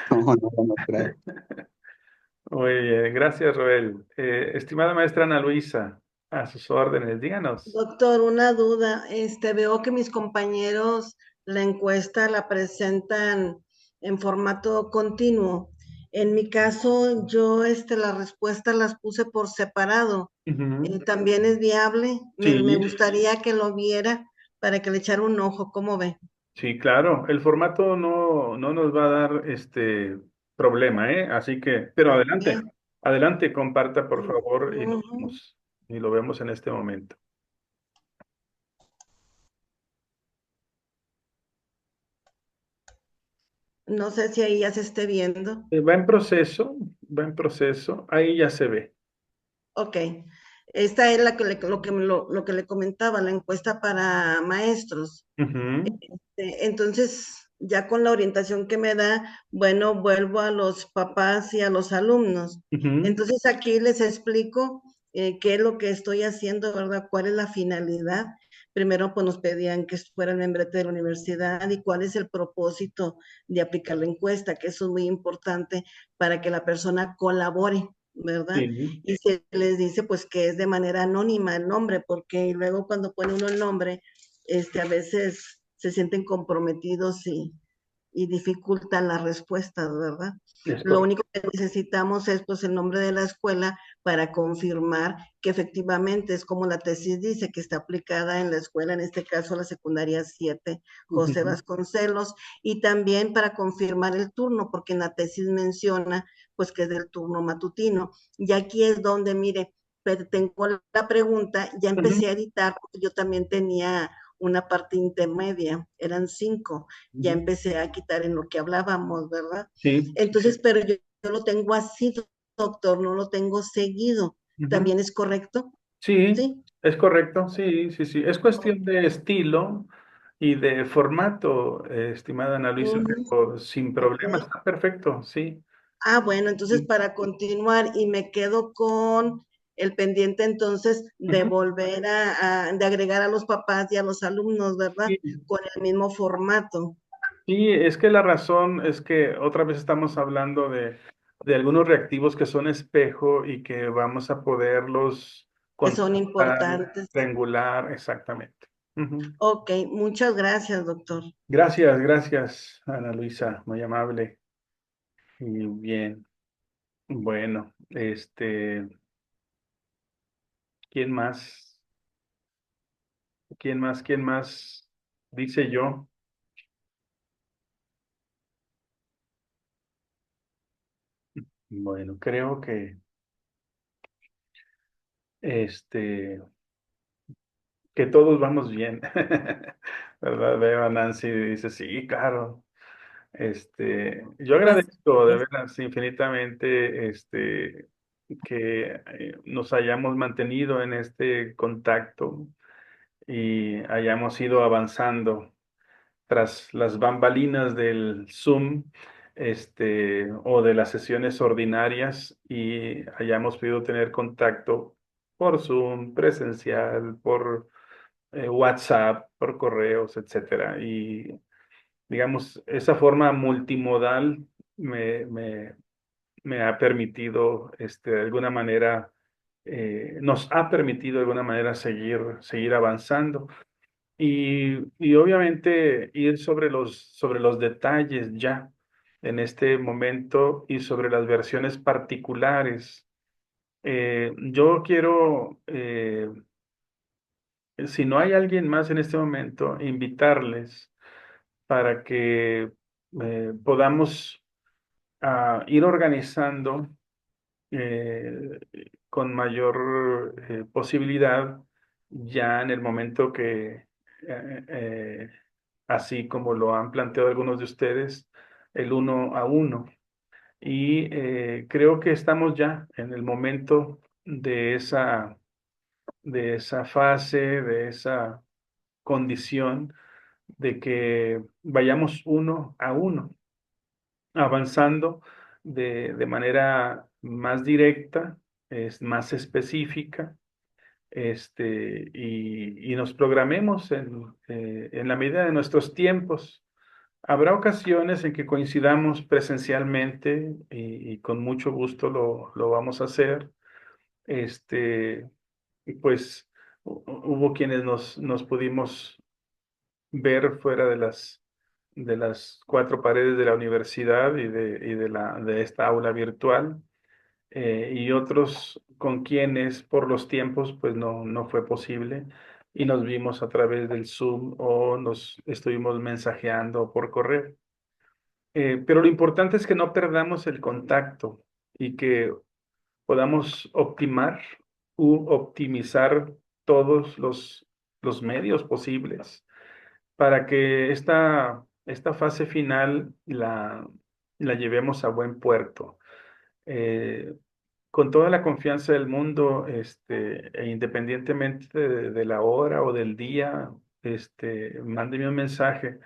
No, no, no trae. Muy bien, gracias, Roel. Estimada maestra Ana Luisa, a sus órdenes, díganos. Doctor, una duda. Veo que mis compañeros la encuesta la presentan en formato continuo. En mi caso, yo las respuestas las puse por separado. Ujú. ¿También es viable? Me Sí, gustaría que lo viera para que le echara un ojo. ¿Cómo ve? sí, claro. El formato no nos va a dar problema, ¿eh? Así que, pero adelante, Ok. adelante, comparta, por favor, Ujú. y lo vemos en este momento. No sé si ahí ya se esté viendo. Va en proceso, ahí ya se ve. Ok. Esta es lo que le comentaba, la encuesta para maestros. Ujú, Entonces, ya con la orientación que me da, bueno, vuelvo a los papás y a los alumnos. ujú, Entonces, aquí les explico qué es lo que estoy haciendo, ¿verdad? ¿Cuál es la finalidad? Primero, pues nos pedían que fuera el membrete de la universidad y cuál es el propósito de aplicar la encuesta, que eso es muy importante para que la persona colabore, ¿verdad? sí, Y se les dice, pues, que es de manera anónima el nombre, porque luego cuando pone uno el nombre, a veces se sienten comprometidos y dificultan las respuestas, ¿verdad? es Lo correcto. único que necesitamos es pues el nombre de la escuela para confirmar que efectivamente es como la tesis dice, que está aplicada en la escuela, en este caso la secundaria 7, José Ujú, Vasconcelos, y también para confirmar el turno, porque en la tesis menciona pues que es del turno matutino. Y aquí es donde, mire, pero tengo la pregunta, ya Ujú, empecé a editar, porque yo también tenía una parte intermedia, eran 5, ya ujú. empecé a quitar en lo que hablábamos, ¿verdad? Sí, Entonces, pero yo lo tengo así, doctor, no lo tengo seguido. ujú. ¿También es correcto? Sí, Sí. es correcto, sí, sí, sí. Es cuestión de estilo y de formato, estimada Ana Luisa, Ujú, pero sin ok. problema, está perfecto, sí. Ah, bueno, entonces para continuar y me quedo con el pendiente entonces de Ujú. volver de agregar a los papás y a los alumnos, ¿verdad? Sí, Con el mismo formato, sí, es que la razón es que otra vez estamos hablando de algunos reactivos que son espejo y que vamos a poderlos que son contrastar, importantes. triangular, exactamente. Ujú. Ok, muchas gracias, doctor. Gracias, gracias, Ana Luisa, muy amable. Y bien, bueno, ¿quién más? ¿Quién más? ¿Quién más? Dice yo. Bueno, creo este, que todos vamos bien. ¿Verdad? Veo a Nancy y dice, sí, claro. Yo Gracias. agradezco de veras infinitamente, que nos hayamos mantenido en este contacto y hayamos ido avanzando tras las bambalinas del Zoom, o de las sesiones ordinarias y hayamos podido tener contacto por Zoom, presencial, por WhatsApp, por correos, etcétera. Y digamos, esa forma multimodal me, me, me ha permitido, de alguna manera, nos ha permitido de alguna manera seguir avanzando. Y obviamente ir sobre los detalles ya en este momento y sobre las versiones particulares. Yo quiero, si no hay alguien más en este momento, invitarles para que podamos ir organizando eh, con mayor posibilidad ya en el momento que, así como lo han planteado algunos de ustedes, el uno a uno. Y creo que estamos ya en el momento de esa fase, de esa condición de que vayamos uno a uno, avanzando de manera más directa, es más específica, y nos programemos en la medida de nuestros tiempos. Habrá ocasiones en que coincidamos presencialmente y con mucho gusto lo vamos a hacer. Y pues hubo quienes nos pudimos ver fuera de las cuatro paredes de la universidad de esta aula virtual, y otros con quienes por los tiempos pues no fue posible y nos vimos a través del Zoom o nos estuvimos mensajeando por correo. Pero lo importante es que no perdamos el contacto y que podamos optimizar todos los medios posibles para que esta fase final la llevemos a buen puerto. Eh, con toda la confianza del mundo, e independientemente de la hora o del día, mándeme un mensaje.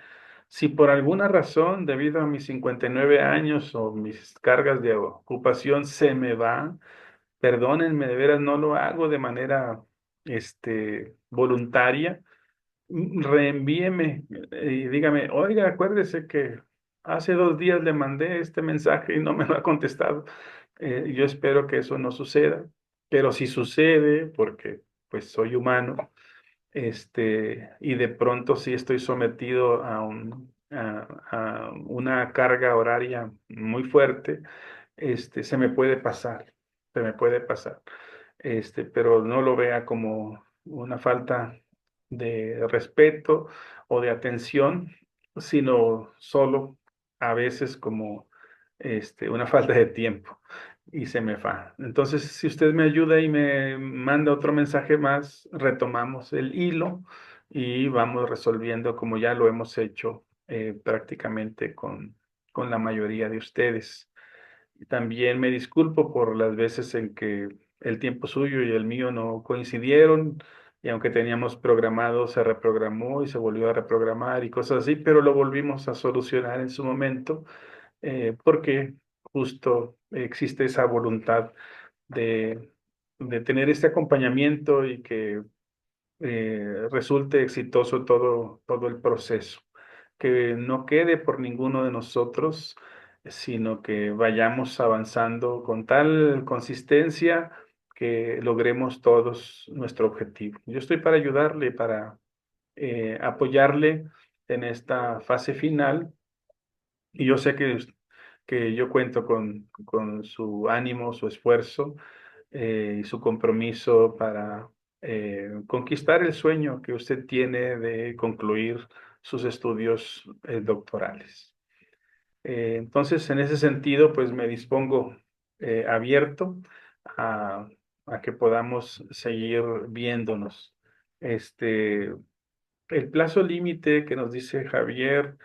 Si por alguna razón, debido a mis 59 años o mis cargas de ocupación, se me va, perdónenme, de veras no lo hago de manera, voluntaria. Reenvíeme y dígame, oiga, acuérdese que hace 2 días le mandé este mensaje y no me lo ha contestado. Yo espero que eso no suceda, pero si sucede, porque pues soy humano, y de pronto sí estoy sometido a una carga horaria muy fuerte, se me puede pasar, se me puede pasar, pero no lo vea como una falta de respeto o de atención, sino solo a veces como una falta de tiempo. y se me va. Entonces, si usted me ayuda y me manda otro mensaje más, retomamos el hilo y vamos resolviendo como ya lo hemos hecho prácticamente con la mayoría de ustedes. Y también me disculpo por las veces en que el tiempo suyo y el mío no coincidieron, y aunque teníamos programado, se reprogramó y se volvió a reprogramar y cosas así, pero lo volvimos a solucionar en su momento, porque justo existe esa voluntad de, de tener este acompañamiento y que resulte exitoso todo el proceso, que no quede por ninguno de nosotros, sino que vayamos avanzando con tal consistencia que logremos todos nuestro objetivo. Yo estoy para ayudarle, para apoyarle en esta fase final, y yo sé que yo cuento con su ánimo, su esfuerzo y su compromiso para conquistar el sueño que usted tiene de concluir sus estudios doctorales. Entonces, en ese sentido, pues me dispongo abierto a, a que podamos seguir viéndonos. Este, el plazo límite que nos dice Javier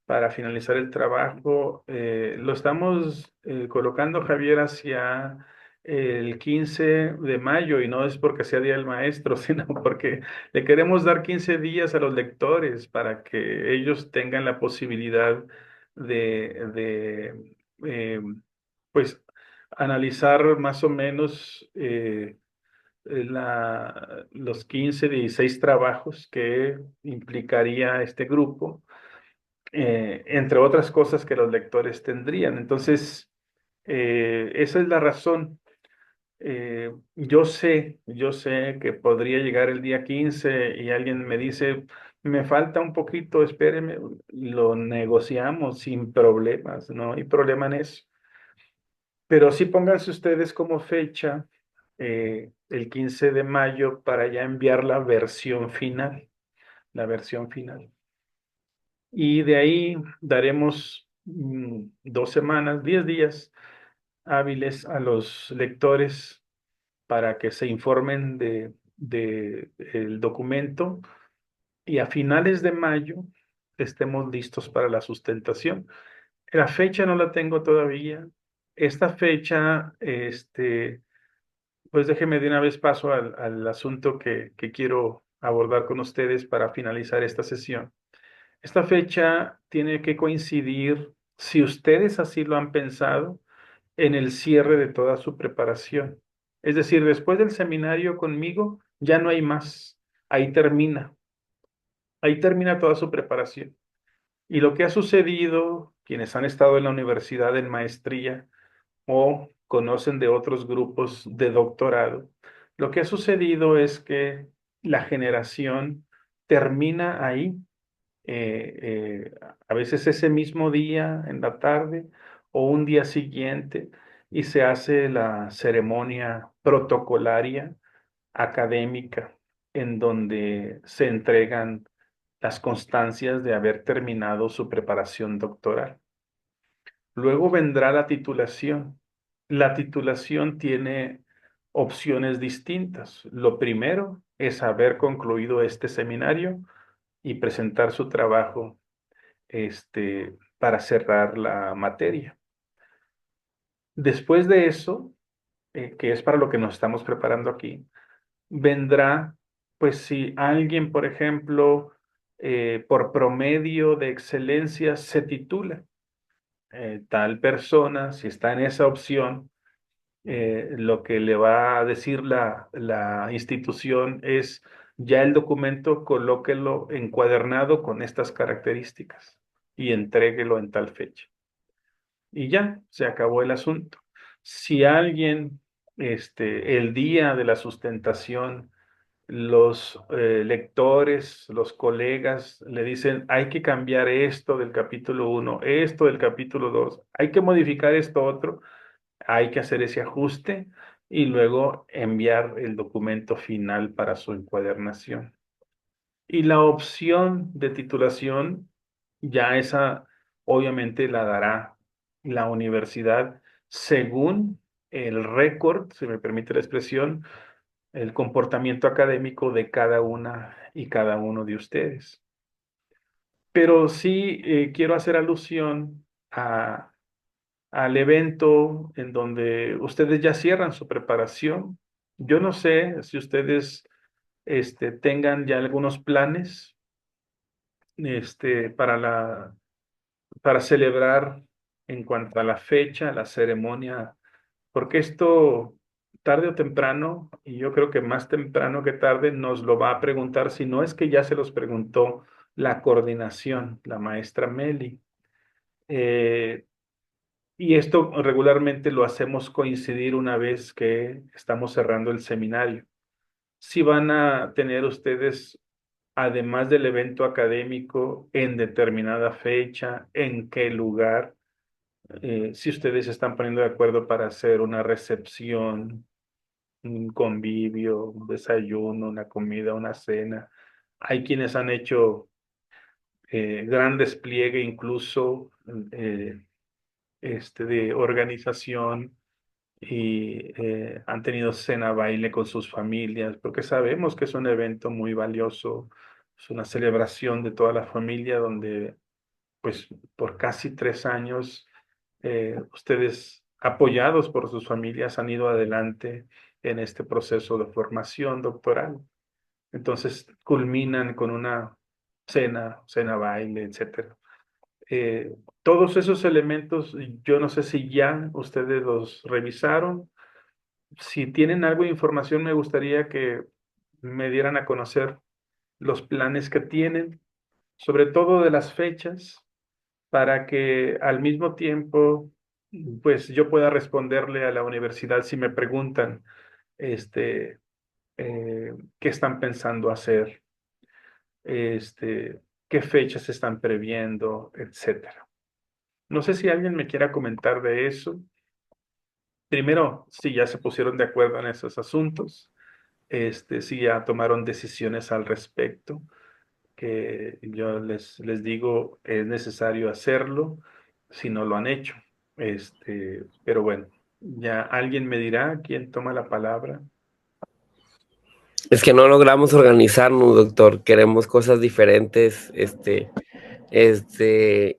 para finalizar el trabajo, lo estamos colocando, Javier, hacia el 15 de mayo, y no es porque sea Día del Maestro, sino porque le queremos dar 15 días a los lectores para que ellos tengan la posibilidad de pues, analizar más o menos los 15, 16 trabajos que implicaría este grupo, entre otras cosas que los lectores tendrían. Entonces, esa es la razón. Yo sé que podría llegar el día 15 y alguien me dice, me falta un poquito, espéreme, lo negociamos sin problemas, no hay problema en eso. Pero sí pónganse ustedes como fecha el 15 de mayo para ya enviar la versión final. Y de ahí daremos 2 semanas, 10 días hábiles a los lectores para que se informen de el documento, y a finales de mayo estemos listos para la sustentación. La fecha no la tengo todavía. Esta fecha, pues déjeme de una vez paso al asunto que quiero abordar con ustedes para finalizar esta sesión. Esta fecha tiene que coincidir, si ustedes así lo han pensado, en el cierre de toda su preparación. Es decir, después del seminario conmigo, ya no hay más. Ahí termina. Ahí termina toda su preparación. Y lo que ha sucedido, quienes han estado en la universidad en maestría, o conocen de otros grupos de doctorado, lo que ha sucedido es que la generación termina ahí, a veces ese mismo día en la tarde o un día siguiente, y se hace la ceremonia protocolaria académica en donde se entregan las constancias de haber terminado su preparación doctoral. Luego vendrá la titulación. La titulación tiene opciones distintas. Lo primero es haber concluido este seminario y presentar su trabajo para cerrar la materia. Después de eso, que es para lo que nos estamos preparando aquí, vendrá, pues si alguien, por ejemplo, por promedio de excelencia se titula, tal persona, si está en esa opción, lo que le va a decir la institución es, ya el documento colóquelo encuadernado con estas características y entréguelo en tal fecha. Y ya, se acabó el asunto. Si alguien, el día de la sustentación, los lectores, los colegas le dicen, hay que cambiar esto del capítulo 1, esto del capítulo 2, hay que modificar esto otro, hay que hacer ese ajuste y luego enviar el documento final para su encuadernación. Y la opción de titulación, ya esa obviamente la dará la universidad según el récord, si me permite la expresión, el comportamiento académico de cada una y cada uno de ustedes. Pero sí quiero hacer alusión al evento en donde ustedes ya cierran su preparación. Yo no sé si ustedes tengan ya algunos planes este, para para celebrar en cuanto a la fecha, la ceremonia, porque esto tarde o temprano, y yo creo que más temprano que tarde, nos lo va a preguntar, si no es que ya se los preguntó la coordinación, la maestra Meli. Eh, y esto regularmente lo hacemos coincidir una vez que estamos cerrando el seminario. Si van a tener ustedes, además del evento académico, en determinada fecha, en qué lugar, si ustedes se están poniendo de acuerdo para hacer una recepción, un convivio, un desayuno, una comida, una cena. Hay quienes han hecho gran despliegue incluso eh, de organización y han tenido cena baile con sus familias, porque sabemos que es un evento muy valioso, es una celebración de toda la familia donde pues por casi 3 años ustedes apoyados por sus familias han ido adelante en este proceso de formación doctoral. Entonces culminan con una cena baile, etcétera. Todos esos elementos, yo no sé si ya ustedes los revisaron. Si tienen algo de información, me gustaría que me dieran a conocer los planes que tienen, sobre todo de las fechas, para que al mismo tiempo, pues yo pueda responderle a la universidad si me preguntan, este, qué están pensando hacer, qué fechas están previendo, etcétera. No sé si alguien me quiera comentar de eso. Primero, si ya se pusieron de acuerdo en esos asuntos, si ya tomaron decisiones al respecto, que yo les digo, es necesario hacerlo si no lo han hecho. Pero bueno, ya alguien me dirá quién toma la palabra. Es que no logramos organizarnos, doctor. Queremos cosas diferentes,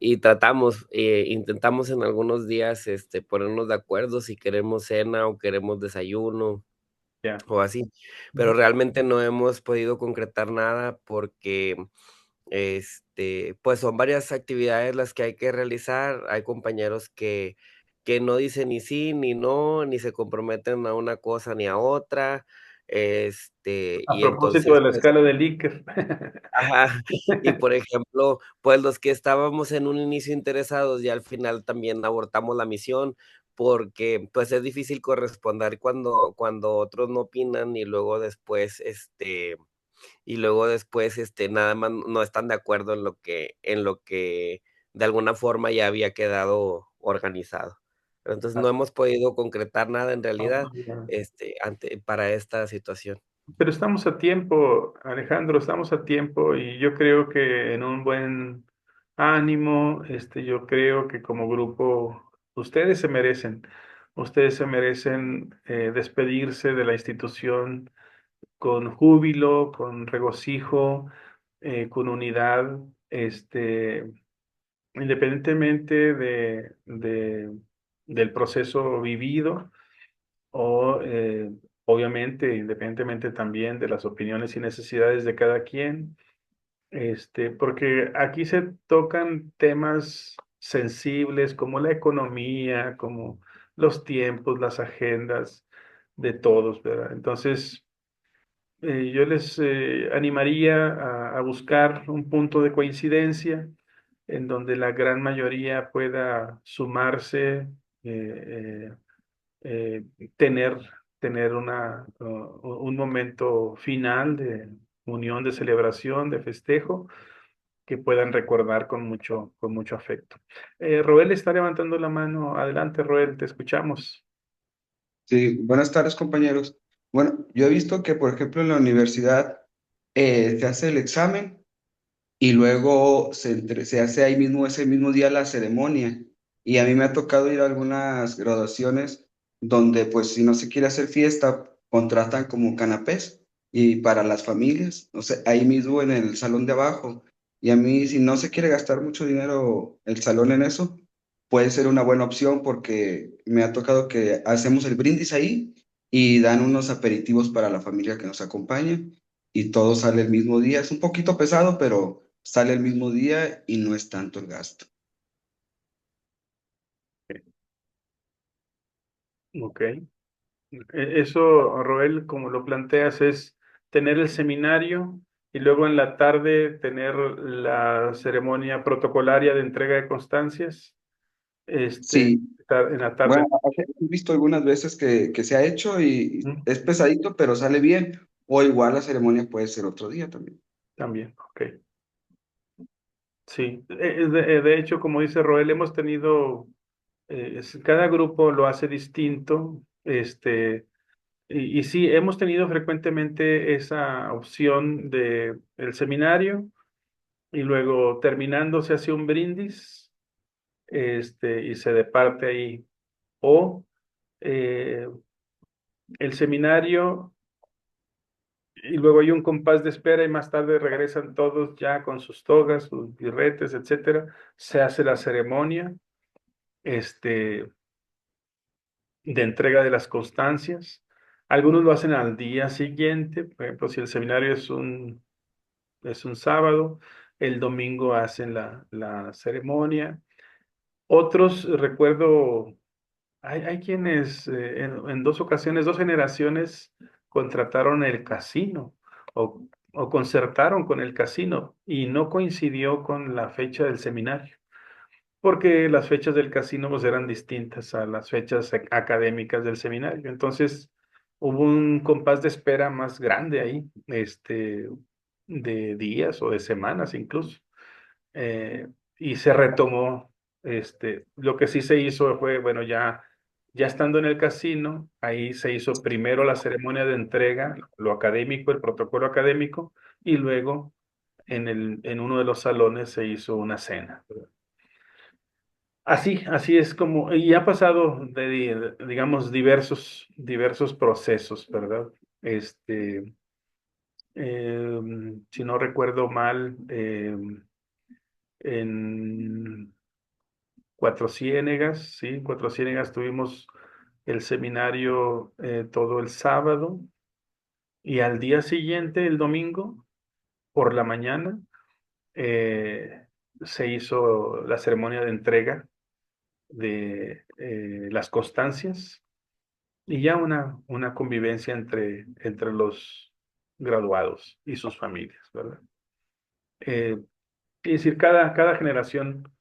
y tratamos, intentamos en algunos días, ponernos de acuerdo si queremos cena o queremos desayuno Ya. o así, pero realmente no hemos podido concretar nada porque, pues son varias actividades las que hay que realizar. Hay compañeros que no dicen ni sí ni no, ni se comprometen a una cosa ni a otra, A y propósito de entonces, la pues, escala de Likert. ajá, y por ejemplo, pues los que estábamos en un inicio interesados, ya al final también abortamos la misión, porque pues es difícil corresponder cuando otros no opinan y luego después, nada más no están de acuerdo en lo que de alguna forma ya había quedado organizado. Pero entonces no hemos podido concretar nada en realidad, para esta situación. Pero estamos a tiempo, Alejandro, estamos a tiempo y yo creo que en un buen ánimo, yo creo que como grupo ustedes se merecen despedirse de la institución con júbilo, con regocijo, con unidad, independientemente del proceso vivido o obviamente, independientemente también de las opiniones y necesidades de cada quien, porque aquí se tocan temas sensibles como la economía, como los tiempos, las agendas de todos, ¿verdad? Entonces, yo les animaría a buscar un punto de coincidencia en donde la gran mayoría pueda sumarse, eh, eh, tener, tener un momento final de unión, de celebración, de festejo, que puedan recordar con mucho afecto. Roel está levantando la mano. Adelante, Roel, te escuchamos. Sí, buenas tardes, compañeros. Bueno, yo he visto que, por ejemplo, en la universidad se hace el examen y luego se hace ahí mismo, ese mismo día la ceremonia. Y a mí me ha tocado ir a algunas graduaciones donde pues si no se quiere hacer fiesta, contratan como canapés y para las familias, o sea, ahí mismo en el salón de abajo. Y a mí, si no se quiere gastar mucho dinero el salón en eso, puede ser una buena opción porque me ha tocado que hacemos el brindis ahí y dan unos aperitivos para la familia que nos acompaña y todo sale el mismo día. Es un poquito pesado, pero sale el mismo día y no es tanto el gasto. Ok. Eso, Roel, como lo planteas, es tener el seminario y luego en la tarde tener la ceremonia protocolaria de entrega de constancias. Sí, En la tarde. bueno, he visto algunas veces que se ha hecho y Ujú. es pesadito, pero sale bien. O igual la ceremonia puede ser otro día también. También, ok. Sí, de hecho, como dice Roel, hemos tenido, cada grupo lo hace distinto, y sí, hemos tenido frecuentemente esa opción de el seminario y luego terminando se hace un brindis, y se departe ahí. O eh, el seminario y luego hay un compás de espera y más tarde regresan todos ya con sus togas, sus birretes, etcétera. Se hace la ceremonia, este, de entrega de las constancias. Algunos lo hacen al día siguiente, por ejemplo, si el seminario es un sábado, el domingo hacen la ceremonia. Otros, recuerdo, hay quienes en dos ocasiones, dos generaciones, contrataron el casino o concertaron con el casino y no coincidió con la fecha del seminario, porque las fechas del casino pues, eran distintas a las fechas académicas del seminario. Entonces hubo un compás de espera más grande ahí, de días o de semanas incluso, eh, y se retomó. Lo que sí se hizo fue, bueno, ya estando en el casino, ahí se hizo primero la ceremonia de entrega, lo académico, el protocolo académico, y luego en uno de los salones se hizo una cena. Así es como, y ha pasado digamos, diversos procesos, ¿verdad? Si no recuerdo mal, en Cuatro Ciénegas, sí, Cuatro Ciénegas tuvimos el seminario todo el sábado y al día siguiente, el domingo, por la mañana, eh, se hizo la ceremonia de entrega de las constancias y ya una convivencia entre los graduados y sus familias, ¿verdad? Eh, es decir, cada generación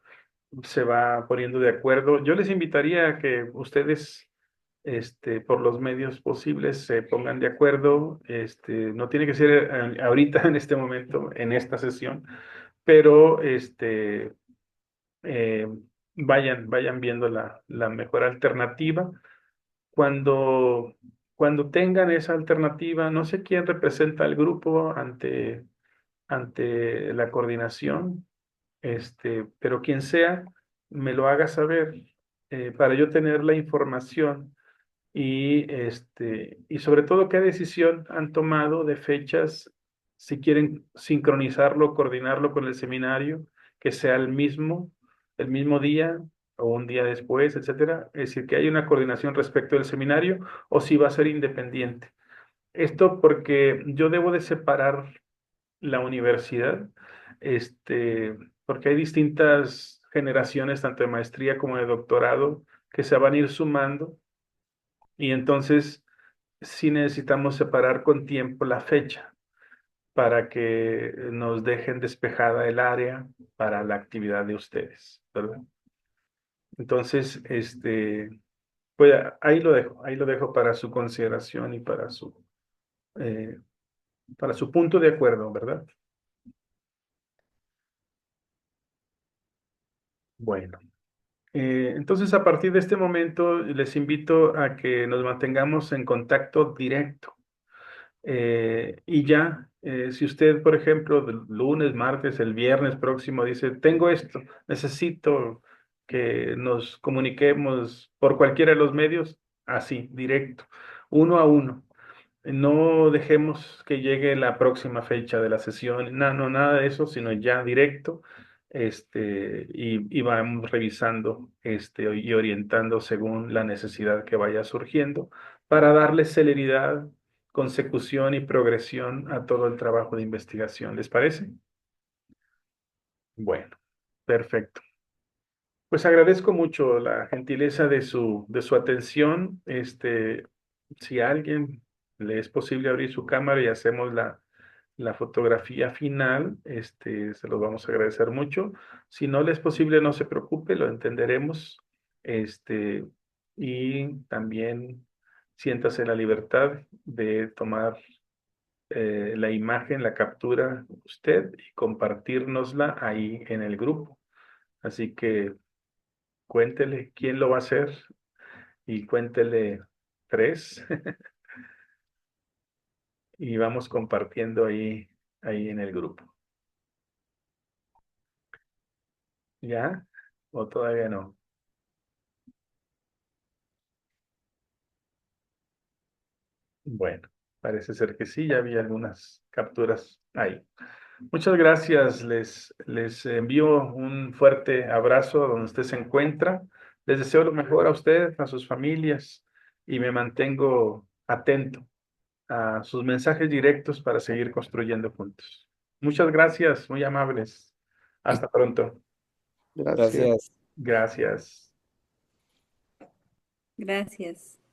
se va poniendo de acuerdo. Yo les invitaría a que ustedes, por los medios posibles, se pongan de acuerdo. No tiene que ser ahorita, en este momento, en esta sesión, pero eh, vayan viendo la mejor alternativa. Cuando, cuando tengan esa alternativa, no sé quién representa al grupo ante la coordinación, pero quien sea, me lo haga saber para yo tener la información y sobre todo qué decisión han tomado de fechas, si quieren sincronizarlo, coordinarlo con el seminario, que sea el mismo día o un día después, etcétera. Es decir, que hay una coordinación respecto del seminario o si va a ser independiente. Esto porque yo debo de separar la universidad, porque hay distintas generaciones, tanto de maestría como de doctorado, que se van a ir sumando y entonces sí necesitamos separar con tiempo la fecha para que nos dejen despejada el área para la actividad de ustedes, ¿verdad? Entonces, pues ahí lo dejo para su consideración y eh, para su punto de acuerdo, ¿verdad? Bueno. Entonces, a partir de este momento, les invito a que nos mantengamos en contacto directo. Y ya, si usted, por ejemplo, el lunes, martes, el viernes próximo dice, tengo esto, necesito que nos comuniquemos por cualquiera de los medios, así, directo, uno a uno. No dejemos que llegue la próxima fecha de la sesión, no, nada de eso, sino ya directo, y vamos revisando, y orientando según la necesidad que vaya surgiendo para darle celeridad, consecución y progresión a todo el trabajo de investigación. ¿Les parece? Bueno, perfecto. Pues agradezco mucho la gentileza de su atención. Si a alguien le es posible abrir su cámara y hacemos la fotografía final, se los vamos a agradecer mucho. Si no le es posible, no se preocupe, lo entenderemos. Este, y también siéntase la libertad de tomar la imagen, la captura usted y compartírnosla ahí en el grupo. Así que cuéntele quién lo va a hacer y cuéntele 3 y vamos compartiendo ahí en el grupo. ¿Ya? ¿O todavía no? Bueno, parece ser que sí, ya había algunas capturas ahí. Muchas gracias, les envío un fuerte abrazo a donde usted se encuentra. Les deseo lo mejor a usted, a sus familias y me mantengo atento a sus mensajes directos para seguir construyendo juntos. Muchas gracias, muy amables. Hasta pronto. Gracias. Gracias. Gracias. Gracias.